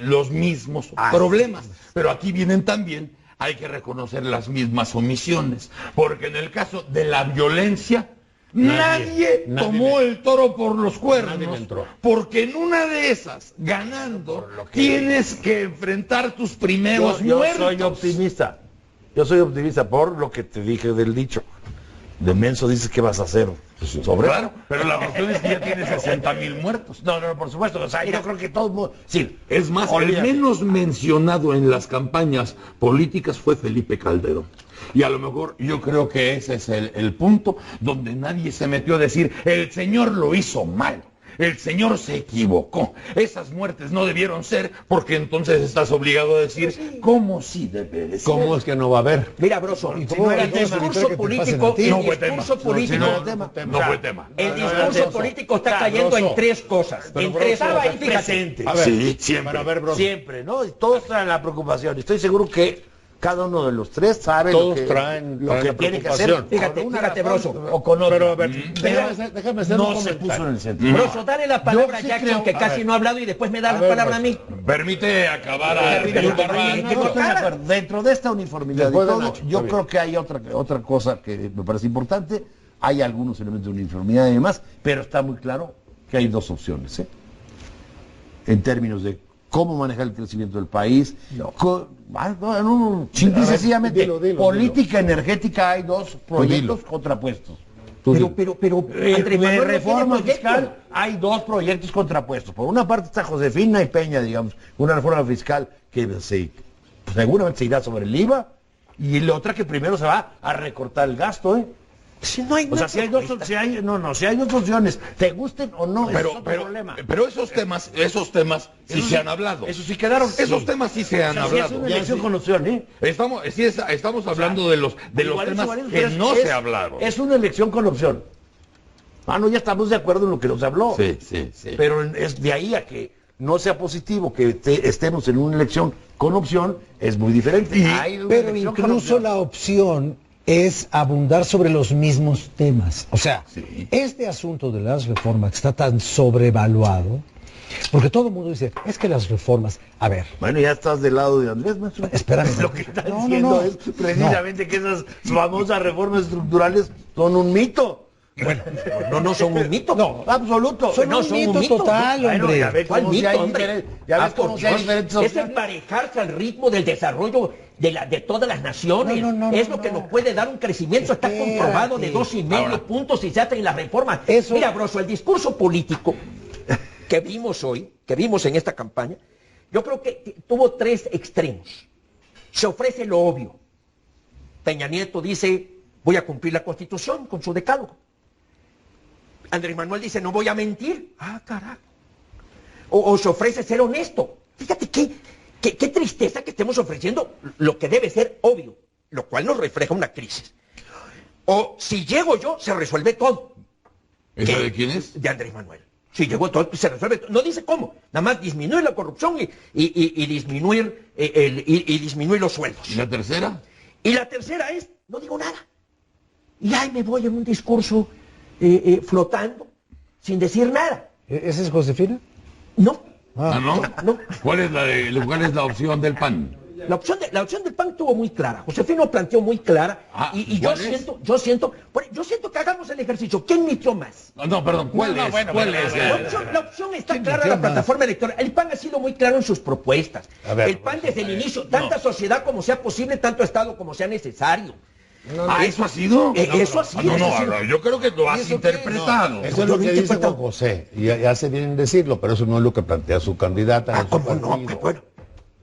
Speaker 1: los mismos problemas, pero aquí vienen también, hay que reconocer las mismas omisiones, porque en el caso de la violencia, nadie tomó el toro por los
Speaker 3: Nadie
Speaker 1: cuernos,
Speaker 3: le entró.
Speaker 1: porque en una de esas, ganando, tienes que enfrentar tus primeros
Speaker 2: Yo
Speaker 1: muertos.
Speaker 2: soy optimista. Yo soy optimista por lo que te dije del dicho. De menso dices que vas a hacer sobre
Speaker 1: Claro, pero la cuestión es que ya tiene 60,000 muertos.
Speaker 2: No, por supuesto, o sea, yo creo que todos... Sí,
Speaker 1: Es más,
Speaker 2: olvídate.
Speaker 1: el menos mencionado en las campañas políticas fue Felipe Calderón. Y a lo mejor yo creo que ese es el punto donde nadie se metió a decir, el señor lo hizo mal. El señor se equivocó. Esas muertes no debieron ser, porque entonces estás obligado a decir cómo sí debe de ser.
Speaker 3: ¿Cómo es que no va a haber?
Speaker 5: Mira, Broso, el
Speaker 4: cómo era
Speaker 5: discurso
Speaker 4: que te
Speaker 5: político,
Speaker 4: pasen a ti?
Speaker 1: No fue tema. No fue tema.
Speaker 5: El discurso político está cayendo en tres cosas. En tres
Speaker 2: Estaba
Speaker 5: cosas.
Speaker 2: ahí
Speaker 5: Fíjate.
Speaker 2: presente.
Speaker 3: A ver,
Speaker 1: Sí, siempre.
Speaker 3: Pero a ver, bro.
Speaker 2: Siempre, ¿no? Y todos traen la preocupación. Estoy seguro que cada uno de los tres sabe
Speaker 3: Todos
Speaker 2: lo que,
Speaker 3: traen
Speaker 2: lo que
Speaker 3: la
Speaker 2: tiene que hacer.
Speaker 3: preocupación.
Speaker 5: Fíjate,
Speaker 2: con una
Speaker 5: fíjate,
Speaker 2: razón
Speaker 5: Broso.
Speaker 2: o con otra.
Speaker 3: Pero a ver, déjame hacer un
Speaker 2: no se
Speaker 3: comentario.
Speaker 2: puso en el centro.
Speaker 5: Broso, dale la palabra a
Speaker 2: sí
Speaker 5: Jackson,
Speaker 2: creo-
Speaker 5: que
Speaker 2: a
Speaker 5: casi
Speaker 2: ver.
Speaker 5: no ha hablado y después me da la
Speaker 3: ver,
Speaker 5: palabra a mí.
Speaker 1: Permite acabar a
Speaker 5: Permíteme,
Speaker 1: Barba.
Speaker 5: permíteme.
Speaker 2: Yo estoy de acuerdo. Dentro de esta uniformidad
Speaker 3: Después
Speaker 2: y
Speaker 3: de
Speaker 2: todo,
Speaker 3: Nacho,
Speaker 2: yo
Speaker 3: está
Speaker 2: creo que hay otra cosa que me parece importante. Hay algunos elementos de uniformidad y demás, pero está muy claro que hay dos opciones, ¿eh? En términos de cómo manejar el crecimiento del país. Simple y sencillamente,
Speaker 3: dilo,
Speaker 2: política energética hay dos proyectos contrapuestos.
Speaker 5: Pero, Andrés Manuel no
Speaker 2: Reforma
Speaker 5: tiene
Speaker 2: fiscal,
Speaker 5: proyecto.
Speaker 2: hay dos proyectos contrapuestos. Por una parte está Josefina y Peña, digamos, una reforma fiscal que seguramente se irá sobre el IVA, y la otra que primero se va a recortar el gasto, ¿eh?
Speaker 5: Si no hay
Speaker 2: O sea, si hay dos opciones, te gusten o no, ese es otro problema.
Speaker 1: Pero esos temas sí se han hablado.
Speaker 2: Eso sí quedaron.
Speaker 1: Esos temas sí se han
Speaker 2: O sea, sí es
Speaker 1: hablado.
Speaker 2: una elección con opción, ¿eh?
Speaker 1: Estamos hablando de los temas que no se hablaron.
Speaker 2: Es una elección con opción. No, ya estamos de acuerdo en lo que nos habló.
Speaker 1: Sí.
Speaker 2: Pero es de ahí a que no sea positivo que estemos en una elección con opción, es muy diferente. Hay una
Speaker 4: Pero
Speaker 2: elección con
Speaker 4: incluso
Speaker 2: opción.
Speaker 4: la opción es abundar sobre los mismos temas. O sea, este asunto de las reformas está tan sobrevaluado, porque todo el mundo dice, es que las reformas, a ver,
Speaker 2: Bueno, ya estás del lado de Andrés, maestro.
Speaker 4: espérame.
Speaker 2: Lo que está
Speaker 4: No,
Speaker 2: diciendo
Speaker 4: no.
Speaker 2: es precisamente que esas famosas reformas estructurales son un mito.
Speaker 5: Bueno, no son un mito.
Speaker 4: No.
Speaker 2: Absoluto.
Speaker 4: Son
Speaker 5: No,
Speaker 4: un
Speaker 5: son un
Speaker 4: mito
Speaker 5: mito.
Speaker 4: total,
Speaker 2: Bueno,
Speaker 4: hombre.
Speaker 2: ya ves
Speaker 5: ¿Cuál
Speaker 2: cómo si
Speaker 5: mito,
Speaker 2: hay
Speaker 5: hombre?
Speaker 2: ya ves
Speaker 5: Por
Speaker 2: cómo si hay
Speaker 5: Dios,
Speaker 2: diferentes
Speaker 5: es
Speaker 2: opciones.
Speaker 5: emparejarse al ritmo del desarrollo de todas las naciones.
Speaker 4: No,
Speaker 5: es lo que nos puede dar un crecimiento. Está
Speaker 4: Espérate.
Speaker 5: comprobado de 2,5 puntos si se hacen las reformas.
Speaker 4: Eso-
Speaker 5: Mira, Broso, el discurso político que vimos hoy, que vimos en esta campaña, yo creo que tuvo tres extremos. Se ofrece lo obvio. Peña Nieto dice, voy a cumplir la Constitución con su decálogo. Andrés Manuel dice, no voy a mentir. Ah, carajo. O se ofrece ser honesto. Fíjate qué tristeza que estemos ofreciendo lo que debe ser obvio, lo cual nos refleja una crisis. O si llego yo, se resuelve todo.
Speaker 1: ¿Esa
Speaker 5: ¿Qué?
Speaker 1: de quién es?
Speaker 5: De Andrés Manuel. Si llegó todo, se resuelve todo. No dice cómo. Nada más disminuir la corrupción y disminuir, disminuir los sueldos.
Speaker 1: ¿Y la tercera?
Speaker 5: Y la tercera es, no digo nada. Y ahí me voy en un discurso flotando, sin decir nada.
Speaker 4: ¿Esa es Josefina?
Speaker 5: No,
Speaker 1: ¿Ah, no?
Speaker 5: no.
Speaker 1: ¿Cuál es la opción del PAN?
Speaker 5: La opción del PAN estuvo muy clara. Josefino planteó muy clara.
Speaker 1: Ah,
Speaker 5: y yo
Speaker 1: ¿cuál es?
Speaker 5: siento que hagamos el ejercicio. ¿Quién mintió más?
Speaker 1: No, perdón, ¿cuál es? ¿Cuál es?
Speaker 5: La opción está clara en
Speaker 4: mintió
Speaker 5: la
Speaker 4: más?
Speaker 5: plataforma electoral. El PAN ha sido muy claro en sus propuestas.
Speaker 3: A ver,
Speaker 5: el PAN desde el inicio, tanta sociedad como sea posible, tanto Estado como sea necesario.
Speaker 1: ¿Eso ha sido?
Speaker 5: Eso ha sido.
Speaker 1: No, yo creo que lo has interpretado.
Speaker 3: Eso es lo que dice Juan José, y hace bien en decirlo, pero eso no es lo que plantea su candidata. en su
Speaker 5: ¿Cómo no?
Speaker 3: partido.
Speaker 5: Bueno,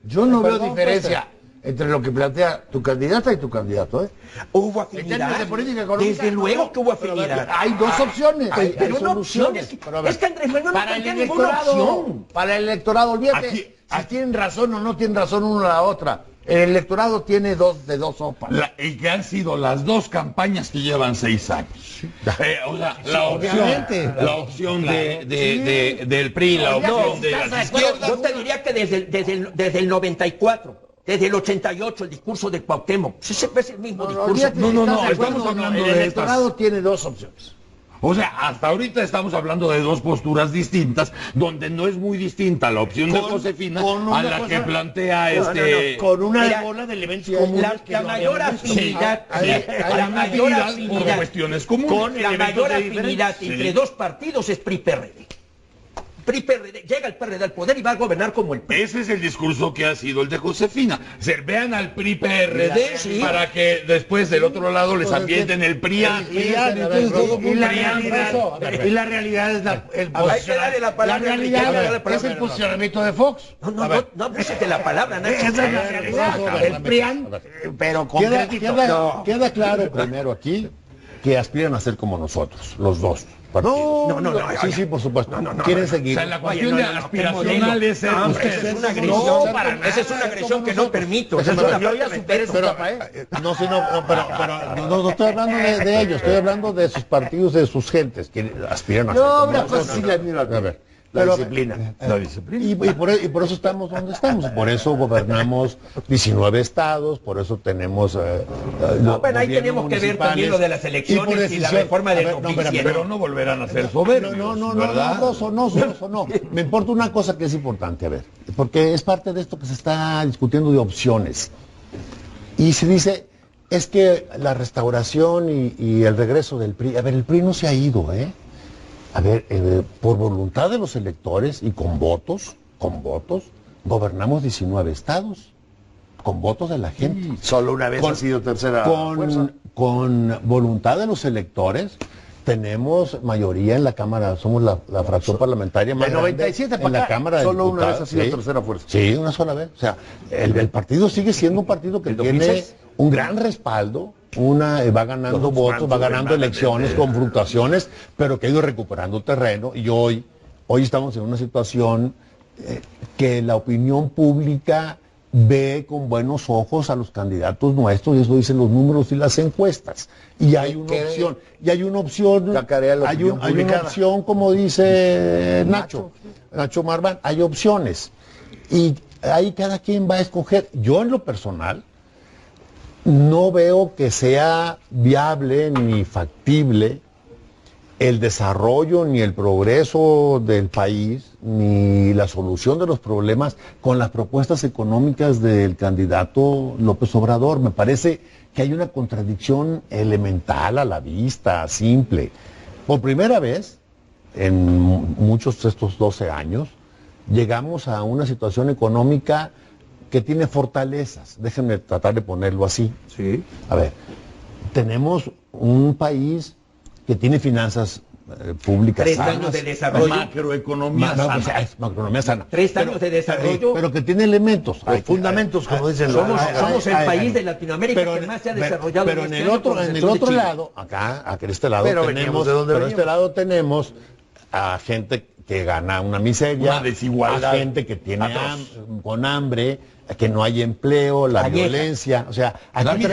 Speaker 2: Yo no veo
Speaker 3: Perdón,
Speaker 2: diferencia entre lo que plantea tu candidata y tu candidato, ¿eh?
Speaker 5: hubo
Speaker 2: En términos
Speaker 5: afinidad.
Speaker 2: de política económica,
Speaker 5: Desde luego
Speaker 2: no,
Speaker 5: que hubo
Speaker 2: pero a ver,
Speaker 5: afinidad.
Speaker 2: hay dos opciones.
Speaker 5: Pero una opción
Speaker 3: soluciones, pero a ver.
Speaker 5: es que Andrés Manuel no
Speaker 2: Para el
Speaker 5: plantea ninguna
Speaker 2: electorado,
Speaker 5: opción.
Speaker 2: para el electorado, olvídate
Speaker 1: Aquí-
Speaker 2: si tienen razón o no tienen razón una a la otra. El electorado tiene dos sopas.
Speaker 1: Y que han sido las dos campañas que llevan 6 años. O sea,
Speaker 4: obviamente.
Speaker 1: la opción del PRI, la opción de las izquierdas.
Speaker 5: Yo te diría que desde el 94, desde el 88, el discurso de Cuauhtémoc, ese es el mismo discurso.
Speaker 2: Olvídate si
Speaker 1: No,
Speaker 2: estás de
Speaker 1: estamos
Speaker 2: acuerdo o
Speaker 1: hablando
Speaker 2: El
Speaker 1: de
Speaker 2: electorado tiene dos opciones.
Speaker 1: O sea, hasta ahorita estamos hablando de dos posturas distintas, donde no es muy distinta la opción de
Speaker 2: Con-
Speaker 1: Josefina
Speaker 2: con una
Speaker 1: a la
Speaker 2: cosa-
Speaker 1: que plantea
Speaker 2: No, con una
Speaker 5: Mira,
Speaker 2: bola de elementos comunes que
Speaker 5: La
Speaker 2: no
Speaker 5: mayor
Speaker 2: habíamos visto.
Speaker 5: afinidad,
Speaker 1: hay
Speaker 5: la
Speaker 1: una
Speaker 5: mayor
Speaker 1: afinidad por
Speaker 5: afinidad,
Speaker 1: cuestiones comunes.
Speaker 2: Con
Speaker 5: la
Speaker 2: elementos
Speaker 5: mayor
Speaker 2: de
Speaker 5: afinidad
Speaker 2: diferencia.
Speaker 5: entre dos partidos es PRI-PRD. PRI-PRD, llega el PRD al poder y va a gobernar como el PRI.
Speaker 1: Ese es el discurso que ha sido el de Josefina. Vean al PRI-PRD para que después del otro lado les ambienten el PRIAN.
Speaker 2: Y la realidad es el posicionamiento de Fox.
Speaker 5: No abuses de la palabra, Nacho.
Speaker 2: Esa es la realidad. El PRIAN, pero concretito.
Speaker 3: Queda claro primero aquí que aspiran a ser como nosotros, los dos partidos.
Speaker 5: No.
Speaker 3: Sí, por supuesto. Quieren seguir.
Speaker 1: O sea, la cuestión de aspiracional es ser ustedes.
Speaker 5: Esa es una agresión, esa es una agresión que no permito. Esa es una falta de respeto.
Speaker 3: Pero no estoy hablando de ellos, estoy hablando de sus partidos, de sus gentes que aspiran a ser como nosotros. A ver.
Speaker 2: La disciplina.
Speaker 3: Y por eso estamos donde estamos. Por eso gobernamos 19 estados, por eso tenemos...
Speaker 5: ahí tenemos que ver también lo de las elecciones y la reforma del 2007.
Speaker 1: Pero no volverán a ser soberbios, ¿verdad?
Speaker 3: No. Me importa una cosa que es importante, a ver, porque es parte de esto que se está discutiendo de opciones. Y se dice, es que la restauración y el regreso del PRI... A ver, el PRI no se ha ido, ¿eh? A ver, por voluntad de los electores y con votos, gobernamos 19 estados, con votos de la gente.
Speaker 2: Solo una vez ha sido tercera fuerza.
Speaker 3: Con voluntad de los electores, tenemos mayoría en la Cámara, somos la fracción parlamentaria más
Speaker 2: de 97
Speaker 3: grande en la Cámara de
Speaker 2: solo
Speaker 3: Diputados.
Speaker 2: Una vez ha sido tercera fuerza.
Speaker 3: Sí, una sola vez. O sea, el partido sigue siendo un partido que tiene un gran respaldo. Va ganando votos, va ganando elecciones, confrontaciones, pero que ha ido recuperando terreno y hoy estamos en una situación que la opinión pública ve con buenos ojos a los candidatos nuestros, y eso dicen los números y las encuestas. Y hay una opción, hay una opción, como dice Nacho Marván, hay opciones. Y ahí cada quien va a escoger. Yo en lo personal no veo que sea viable ni factible el desarrollo ni el progreso del país, ni la solución de los problemas con las propuestas económicas del candidato López Obrador. Me parece que hay una contradicción elemental a la vista, simple. Por primera vez, en muchos de estos 12 años, llegamos a una situación económica que tiene fortalezas. Déjenme tratar de ponerlo así.
Speaker 2: Sí.
Speaker 3: A ver, tenemos un país que tiene finanzas públicas
Speaker 5: 3
Speaker 3: sanas,
Speaker 5: años de desarrollo.
Speaker 1: Macroeconomía sana.
Speaker 3: Macroeconomía sana.
Speaker 5: 3 años de desarrollo.
Speaker 3: Pero que tiene elementos.
Speaker 2: Fundamentos, como dicen los...
Speaker 5: Somos el país de Latinoamérica que más se ha desarrollado.
Speaker 3: Pero en el otro lado, acá en este lado tenemos a gente que gana una miseria,
Speaker 1: una desigualdad,
Speaker 3: a gente que tiene con hambre, que no hay empleo, la violencia, o sea, aquí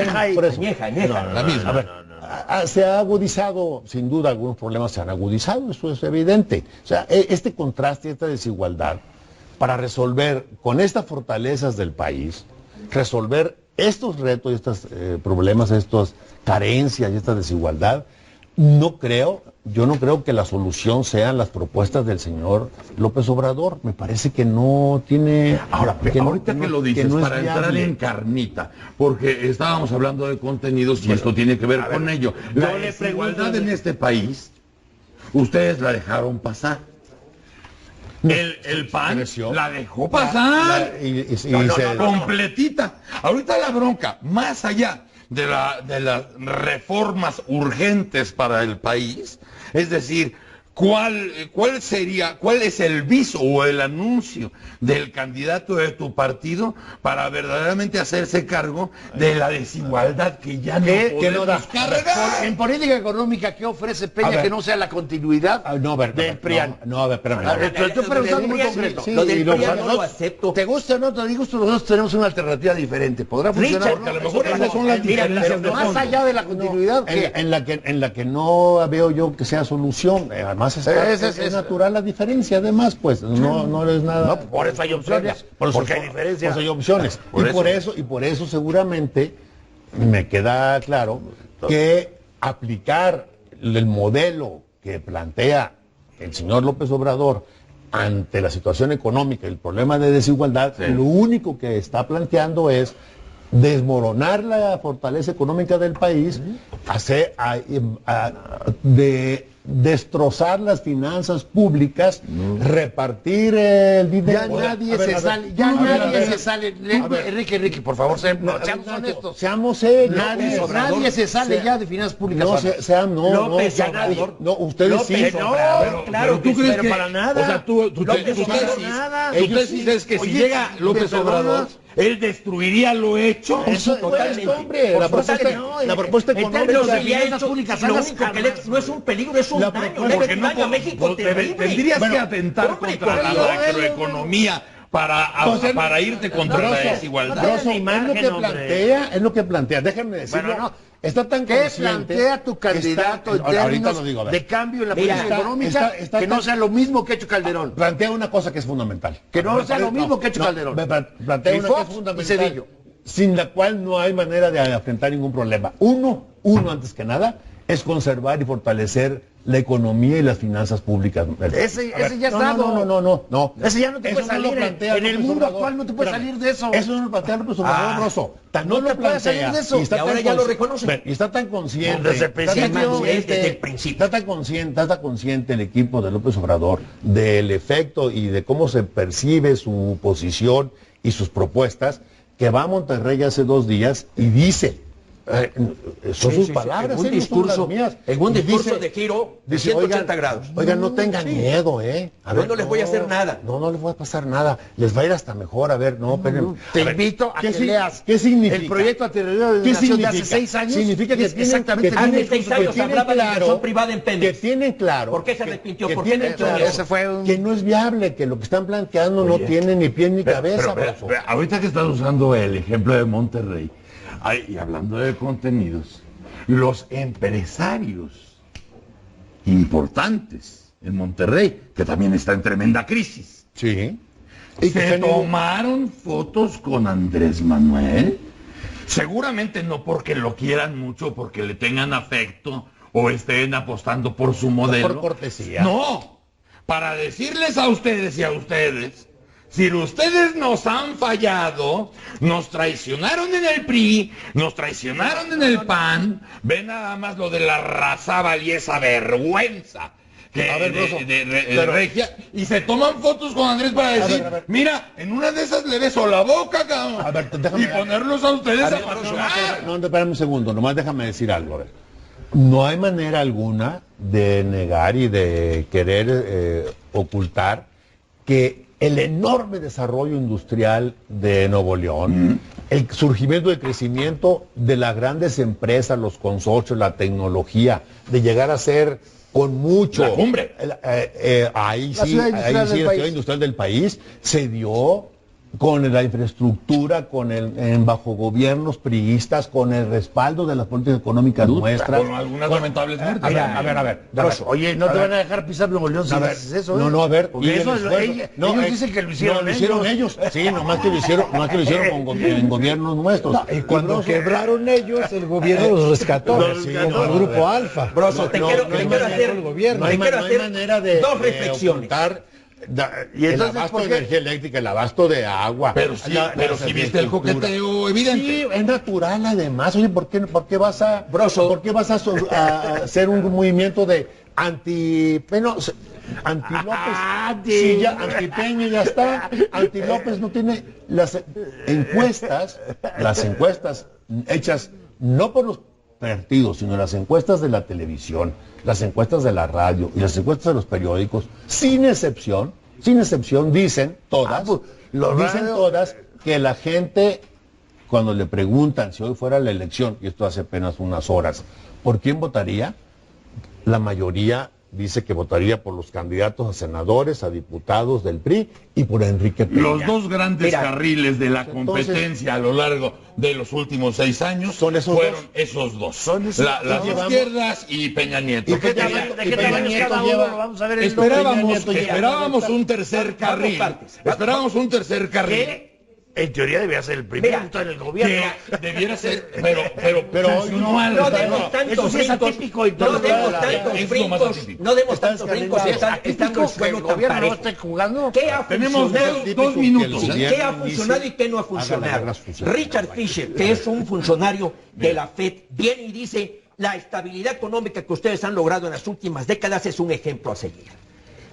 Speaker 3: se ha agudizado, sin duda algunos problemas se han agudizado, eso es evidente. O sea, este contraste, esta desigualdad, para resolver con estas fortalezas del país, resolver estos retos, estos problemas, estas carencias y esta desigualdad, yo no creo que la solución sean las propuestas del señor López Obrador. Me parece que no tiene...
Speaker 1: Ahorita que lo dices, para entrar en carnita, porque estábamos hablando de contenidos y esto tiene que ver con ello. La desigualdad en este país, ustedes la dejaron pasar. El PAN la dejó pasar completita. Ahorita la bronca, más allá de las reformas urgentes para el país, es decir, ¿cuál es el viso o el anuncio del candidato de tu partido para verdaderamente hacerse cargo de la desigualdad que ya no podemos cargar?
Speaker 2: En política económica, ¿qué ofrece Peña que no sea la continuidad del PRIAN? Estoy preguntando muy concreto.
Speaker 5: Lo del PRIAN no lo acepto.
Speaker 2: ¿Te gusta o no te disgusta? Nosotros tenemos una alternativa diferente. ¿Podrá funcionar?
Speaker 1: Porque a lo mejor esas son las diferencias de
Speaker 2: más
Speaker 1: fondo.
Speaker 2: allá de la continuidad,
Speaker 3: en la que no veo yo que sea solución. Además es natural la diferencia, además, pues no es nada.
Speaker 2: No, por eso hay opciones. Porque hay diferencias.
Speaker 3: Pues hay opciones. Y por eso seguramente me queda claro que aplicar el modelo que plantea el señor López Obrador ante la situación económica, el problema de desigualdad, lo único que está planteando es desmoronar destrozar las finanzas públicas, repartir el dinero.
Speaker 2: Ya nadie se sale, ya nadie se sale. Enrique, por favor, seamos honestos.
Speaker 3: Seamos serios.
Speaker 2: Nadie se sale ya de finanzas públicas.
Speaker 5: López Obrador.
Speaker 3: No, ustedes sí.
Speaker 5: Claro,
Speaker 1: ¿tú crees que
Speaker 2: para nada?
Speaker 1: O sea, tu tesis es que si llega López Obrador, él destruiría lo hecho.
Speaker 2: Eso
Speaker 5: totalmente.
Speaker 2: hombre, la propuesta
Speaker 5: Pero
Speaker 2: económica
Speaker 5: si ha hecho, lo único que no es un peligro, es un daño.
Speaker 1: Porque
Speaker 5: Le daño a México terrible.
Speaker 1: tendrías que atentar contra la macroeconomía para irte contra la desigualdad.
Speaker 3: Grosso, es lo que plantea, déjenme decirlo.
Speaker 2: Bueno,
Speaker 3: está tan
Speaker 2: ¿qué
Speaker 3: consciente
Speaker 2: plantea tu candidato en términos de cambio en la política económica que no sea lo mismo que ha hecho Calderón?
Speaker 3: Plantea una cosa que es fundamental.
Speaker 2: Que no sea lo mismo que ha hecho Calderón.
Speaker 3: Plantea una cosa fundamental, sin la cual no hay manera de enfrentar ningún problema. Uno antes que nada, es conservar y fortalecer la economía y las finanzas públicas.
Speaker 2: Ese ya está.
Speaker 3: No.
Speaker 2: Ese ya no te puede salir. En el mundo actual no te puede salir de eso.
Speaker 3: Eso no lo plantea López Obrador, Rosso.
Speaker 2: No lo plantea.
Speaker 5: Y ahora ya lo reconoce.
Speaker 3: Y está tan consciente.
Speaker 5: Desde el principio.
Speaker 3: Está tan consciente el equipo de López Obrador del efecto y de cómo se percibe su posición y sus propuestas, que va a Monterrey hace 2 días y dice, son sus palabras,
Speaker 5: en un discurso de giro de 180 grados.
Speaker 3: Oigan, no tengan miedo,
Speaker 5: No les voy a hacer nada.
Speaker 3: No les voy a pasar nada. Les va a ir hasta mejor. A ver,
Speaker 2: Te invito a que leas
Speaker 3: ¿qué significa?
Speaker 2: El proyecto anterior de nación de hace 6 años.
Speaker 3: Significa que
Speaker 5: hace 6 años hablaba de inversión privada en Pemex.
Speaker 3: Que tienen claro.
Speaker 5: ¿Por qué se arrepintió? ¿Por
Speaker 3: qué que no es viable, que lo que están planteando no tiene ni pie ni cabeza.
Speaker 1: Ahorita que estás usando el ejemplo de Monterrey, y hablando de contenidos, los empresarios importantes en Monterrey, que también está en tremenda crisis,
Speaker 3: sí,
Speaker 1: y se tomaron fotos con Andrés Manuel, seguramente no porque lo quieran mucho, porque le tengan afecto o estén apostando por su modelo.
Speaker 3: Por cortesía.
Speaker 1: No, para decirles a ustedes y a ustedes, si ustedes nos han fallado, nos traicionaron en el PRI, nos traicionaron en el PAN, ven nada más lo de la razábal y esa vergüenza de Regia, y se toman fotos con Andrés para decir, mira, en una de esas le beso la boca, cabrón, y ponerlos a ustedes a pasear.
Speaker 3: No, espérame un segundo, nomás déjame decir algo, a ver. No hay manera alguna de negar y de querer ocultar que el enorme desarrollo industrial de Nuevo León, el surgimiento y crecimiento de las grandes empresas, los consorcios, la tecnología, de llegar a ser con mucho...
Speaker 1: La cumbre.
Speaker 3: Ahí sí, la ciudad industrial del país se dio con la infraestructura, bajo gobiernos priistas, con el respaldo de las políticas económicas nuestras.
Speaker 1: Con algunas lamentables muertes.
Speaker 3: A ver.
Speaker 2: Oye, no te van a dejar pisar Nuevo León si haces eso.
Speaker 3: No, a ver.
Speaker 2: Ellos dicen que lo hicieron
Speaker 3: ellos. Sí, nomás que lo hicieron en gobiernos nuestros.
Speaker 4: Y cuando quebraron ellos, el gobierno los rescató. Como el grupo Alfa.
Speaker 5: Broso, te quiero hacer dos reflexiones.
Speaker 3: Y el abasto de energía eléctrica, el abasto de agua.
Speaker 1: Pero si viste el coqueteo evidente.
Speaker 3: Sí, es natural además. Oye, ¿por qué vas a hacer un movimiento de anti López? Sí, ya, anti Peña ya está. Anti López no tiene las encuestas hechas no por los partidos, sino las encuestas de la televisión, las encuestas de la radio y las encuestas de los periódicos, sin excepción, dicen todas, que la gente, cuando le preguntan si hoy fuera la elección, y esto hace apenas unas horas, ¿por quién votaría? La mayoría dice que votaría por los candidatos a senadores, a diputados del PRI y por Enrique Peña.
Speaker 1: Los dos grandes carriles de la competencia a lo largo de los últimos 6 años fueron esos dos. Las izquierdas y Peña Nieto. Esperábamos un tercer carril. Esperábamos un tercer carril.
Speaker 2: En teoría debía ser el primero en el gobierno.
Speaker 1: Debiera ser, pero
Speaker 5: no demos tantos brincos, estando el suelo tan parejo. ¿Qué ha funcionado?
Speaker 1: Tenemos 2 minutos.
Speaker 5: ¿Qué ha funcionado y qué no ha funcionado? Richard Fisher, que es un funcionario de la FED, viene y dice: La estabilidad económica que ustedes han logrado en las últimas décadas es un ejemplo a seguir.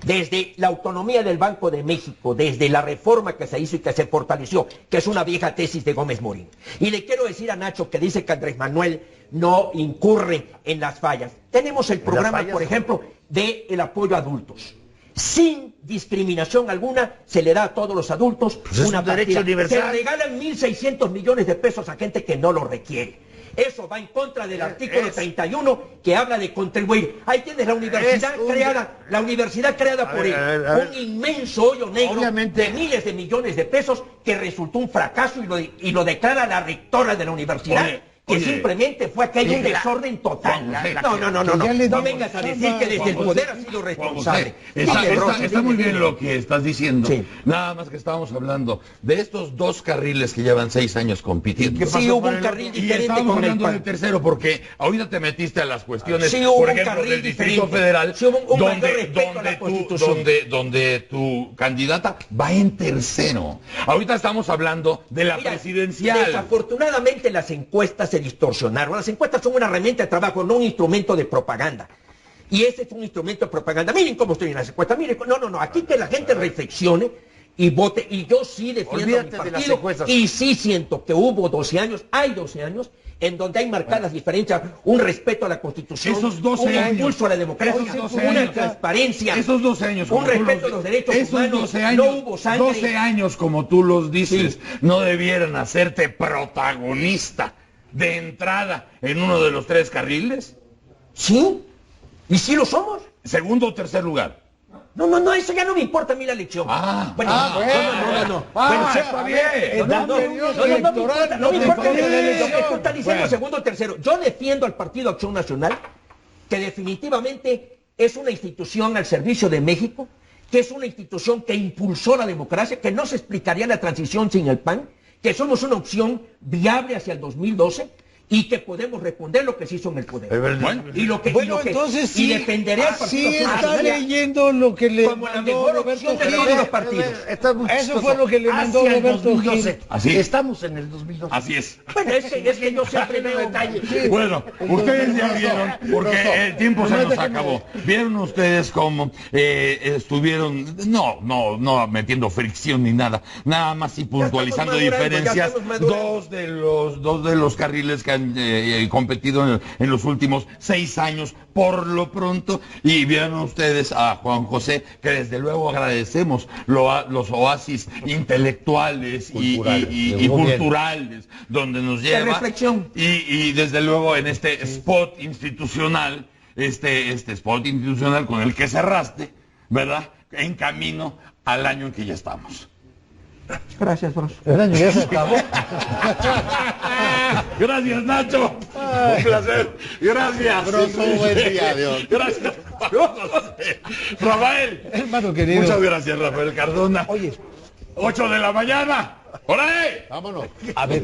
Speaker 5: Desde la autonomía del Banco de México, desde la reforma que se hizo y que se fortaleció, que es una vieja tesis de Gómez Morín. Y le quiero decir a Nacho que dice que Andrés Manuel no incurre en las fallas. Tenemos el programa, por ejemplo, del apoyo a adultos. Sin discriminación alguna, se le da a todos los adultos una
Speaker 2: derecho universal.
Speaker 5: Se regalan 1.600 millones de pesos a gente que no lo requiere. Eso va en contra del artículo 31 que habla de contribuir. Ahí tienes la universidad creada por él. Un inmenso hoyo negro de miles de millones de pesos que resultó un fracaso y lo declara la rectora de la universidad. Que simplemente fue que hay un desorden total. No vengas a decir que desde el poder ha sido responsable.
Speaker 1: Está muy bien lo que estás diciendo. Sí. Nada más que estábamos hablando de estos dos carriles que llevan 6 años compitiendo.
Speaker 5: Sí, hubo un carril diferente.
Speaker 1: Y estábamos hablando del tercero porque ahorita te metiste a las cuestiones, por ejemplo, del Distrito Federal, donde tu candidata va en tercero. Ahorita estamos hablando de la presidencial.
Speaker 5: Desafortunadamente las encuestas se distorsionaron. Las encuestas son una herramienta de trabajo, no un instrumento de propaganda. Y ese es un instrumento de propaganda. Miren cómo estoy en las encuestas. Miren, aquí que la gente reflexione y vote. Y yo sí defiendo a mi partido. Y sí siento que hubo 12 años, hay 12 años, en donde hay marcadas diferencias, un respeto a la Constitución, un impulso a la democracia, una transparencia,
Speaker 1: esos 12 años,
Speaker 5: un respeto a los derechos humanos, no hubo sangre.
Speaker 1: 12 años, como tú los dices, no debieran hacerte protagonista de entrada en uno de los 3 carriles.
Speaker 5: Sí, y sí lo somos.
Speaker 1: ¿Segundo o tercer lugar?
Speaker 5: No, eso ya no me importa a mí la elección.
Speaker 1: No me importa lo
Speaker 5: que está diciendo segundo o tercero. Yo defiendo al Partido Acción Nacional, que definitivamente es una institución al servicio de México, que es una institución que impulsó la democracia, que no se explicaría la transición sin el PAN, que somos una opción viable hacia el 2012 y que podemos responder lo que se hizo en el poder.
Speaker 4: Entonces sí,
Speaker 5: dependerá del Partido
Speaker 4: sí está leyendo lo que le
Speaker 5: como mandó Roberto Gil de los partidos.
Speaker 4: Eso fue lo que le mandó Roberto Gil.
Speaker 1: Así
Speaker 2: estamos en el 2012.
Speaker 1: Así es.
Speaker 5: Bueno, es que yo siempre veo detalles.
Speaker 1: Bueno, ustedes ya vieron, porque el tiempo se nos acabó. Vieron ustedes cómo estuvieron, no metiendo fricción ni nada más y puntualizando diferencias. Dos de los carriles que han competido en los últimos 6 años, por lo pronto, y vieron ustedes a Juan José, que desde luego agradecemos los oasis intelectuales y culturales donde nos lleva, y desde luego en este spot institucional, este spot institucional con el que cerraste, ¿verdad?, en camino al año en que ya estamos.
Speaker 5: Gracias, Bros.
Speaker 4: El año ya se acabó.
Speaker 1: Gracias, Nacho. Un placer. Gracias.
Speaker 3: Buen día, adiós.
Speaker 1: Gracias. Rafael.
Speaker 4: Hermano querido.
Speaker 1: Muchas gracias, Rafael Cardona.
Speaker 4: Oye.
Speaker 1: 8 de la mañana. ¡Órale!
Speaker 3: Vámonos.
Speaker 4: A ver.